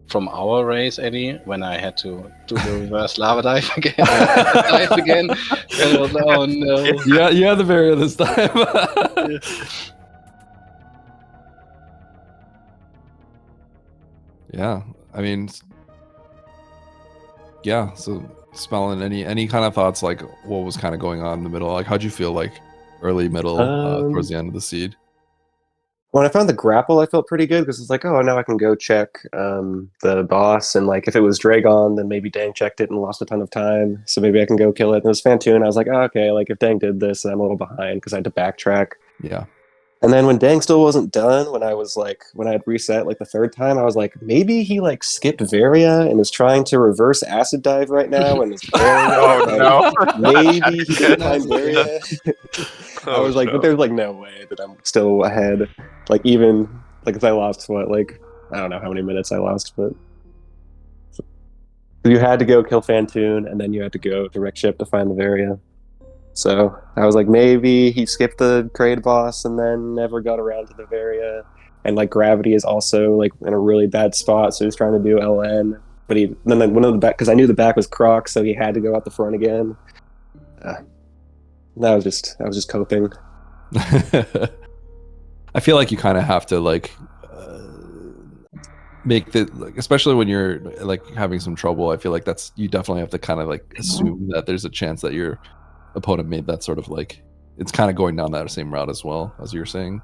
from our race, Eddie, when I had to do the reverse lava dive again. And I was like, oh no. Yeah, you had the barrier this time. Yeah, I mean, yeah. So, Smelon, any kind of thoughts, like what was kind of going on in the middle? Like, how'd you feel like early, middle, towards the end of the seed? When I found the grapple, I felt pretty good because it's like, oh, now I can go check the boss, and like if it was Dragon, then maybe Dang checked it and lost a ton of time, so maybe I can go kill it. And it was Fantoon. I was like, oh, okay, like if Dang did this, I'm a little behind because I had to backtrack. Yeah. And then when Dang still wasn't done, when I had reset like the third time, I was like, maybe he like skipped Varia and is trying to reverse acid dive right now and is failing. Oh Like, no! maybe he didn't find Varia. I was like, no. but there's like no way that I'm still ahead. Like even like if I lost I don't know how many minutes I lost, but you had to go kill Fantoon and then you had to go to Wreck Ship to find the Varia. So I was like, maybe he skipped the Kraid boss and then never got around to the Varia. And like Gravity is also like in a really bad spot, so he's trying to do LN. But then one of the back, because I knew the back was Croc, so he had to go out the front again. I was just coping. I feel like you kind of have to like make the like, especially when you're like having some trouble. I feel like you definitely have to kind of like assume that there's a chance that your opponent made that sort of like it's kind of going down that same route as well as you're saying.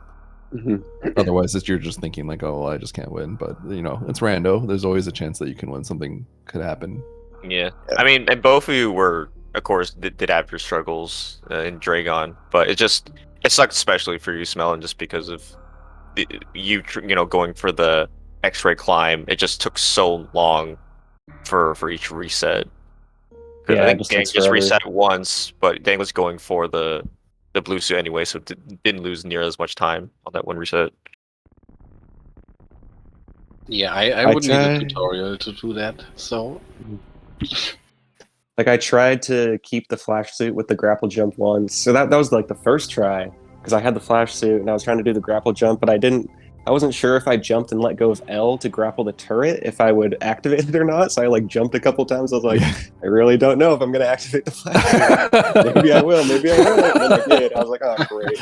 Otherwise, you're just thinking like, oh, well, I just can't win. But you know, it's rando. There's always a chance that you can win. Something could happen. Yeah, I mean, and both of you were, of course, did have your struggles in Dragon, but it sucked especially for you, Smelon, just because of you going for the X-ray climb. It just took so long for each reset. Yeah, I think it Dang takes just forever. reset once, but Dang was going for the blue suit anyway, so didn't lose near as much time on that one reset. Yeah, I would need a tutorial to do that. So Like I tried to keep the flash suit with the grapple jump once. So that was like the first try because I had the flash suit and I was trying to do the grapple jump, but I wasn't sure if I jumped and let go of L to grapple the turret if I would activate it or not. So I like jumped a couple times. I was like, I really don't know if I'm gonna activate the flash suit. Maybe I will, maybe I won't. And then I did. I was like, oh great.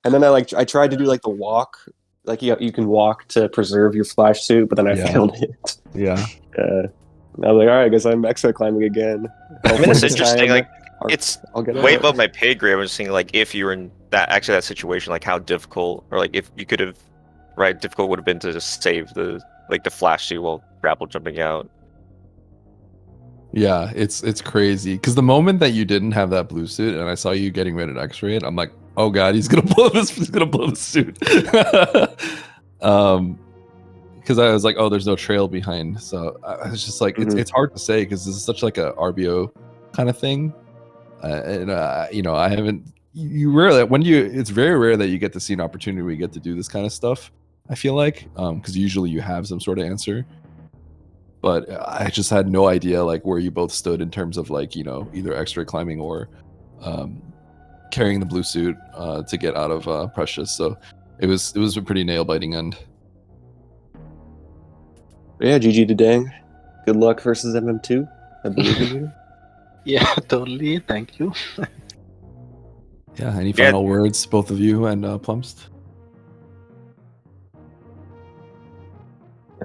And then I tried to do like the walk. Like you can walk to preserve your flash suit, but then I failed it. Yeah. I was like, all right, I guess I'm exo climbing again. I mean, it's This interesting. time, Like, it's I'll get way it. above my pay grade. I was thinking, like, if you were in that situation, like how difficult, or like if you could have, right, difficult would have been to just save the flash suit while grapple jumping out. Yeah, it's crazy because the moment that you didn't have that blue suit and I saw you getting ready to X-ray it, I'm like, oh god, he's gonna blow this. He's gonna blow the suit. Because I was like, oh, there's no trail behind. So I was just like, it's hard to say because this is such like a RBO kind of thing, and I haven't. You rarely it's very rare that you get to see an opportunity where you get to do this kind of stuff. I feel like because usually you have some sort of answer. But I just had no idea like where you both stood in terms of like either X-ray climbing or carrying the blue suit to get out of Precious. So it was a pretty nail biting end. Yeah, GG to Dang. Good luck versus MM2. I believe in you. yeah, totally. Thank you. Yeah. Any final words, both of you and Plumst?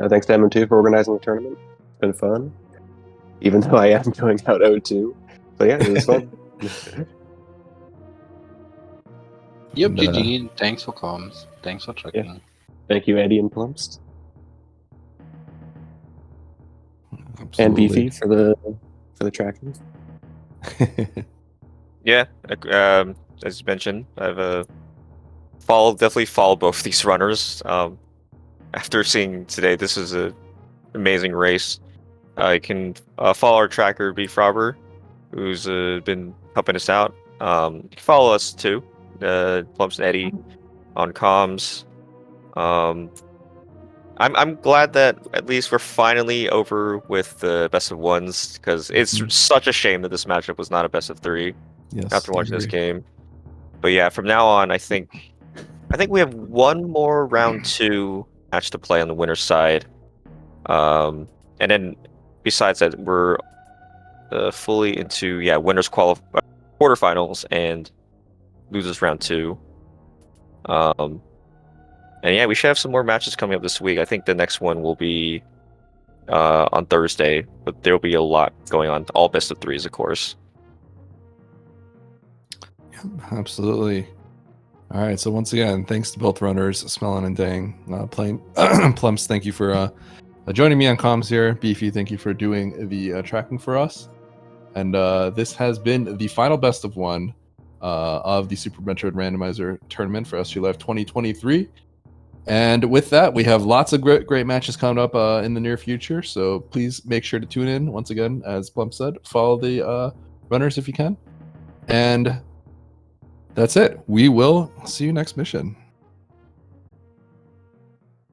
Thanks to MM2 for organizing the tournament. It's been fun. Even though I am going out 0-2. But yeah, it was fun. Yep, And, GG. Thanks for comms. Thanks for checking. Yeah. Thank you, Eddie and Plumst. And Beefy for the tracking. Yeah, as you mentioned, I've definitely followed both these runners. After seeing today, this is an amazing race. You can follow our tracker, Beef Robber, who's been helping us out. You can follow us too, Plumps and Eddie, on comms. I'm glad that at least we're finally over with the best of ones because it's such a shame that this matchup was not a best of three. Yes, after watching this game. But yeah, from now on, I think we have one more round 2 match to play on the winner's side. And then besides that, we're fully into winners quarterfinals and losers round 2. And yeah, we should have some more matches coming up this week. I think the next one will be on Thursday, but there will be a lot going on. All best of 3s, of course. Absolutely. All right. So once again, thanks to both runners, Smelon and Dang. Plumps, thank you for joining me on comms here. Beefy, thank you for doing the tracking for us. And this has been the final best of 1. of the Super Metroid Randomizer tournament for SGLIVE 2023. And with that, we have lots of great matches coming up in the near future. So please make sure to tune in. Once again, as Plum said, follow the runners if you can. And that's it. We will see you next mission.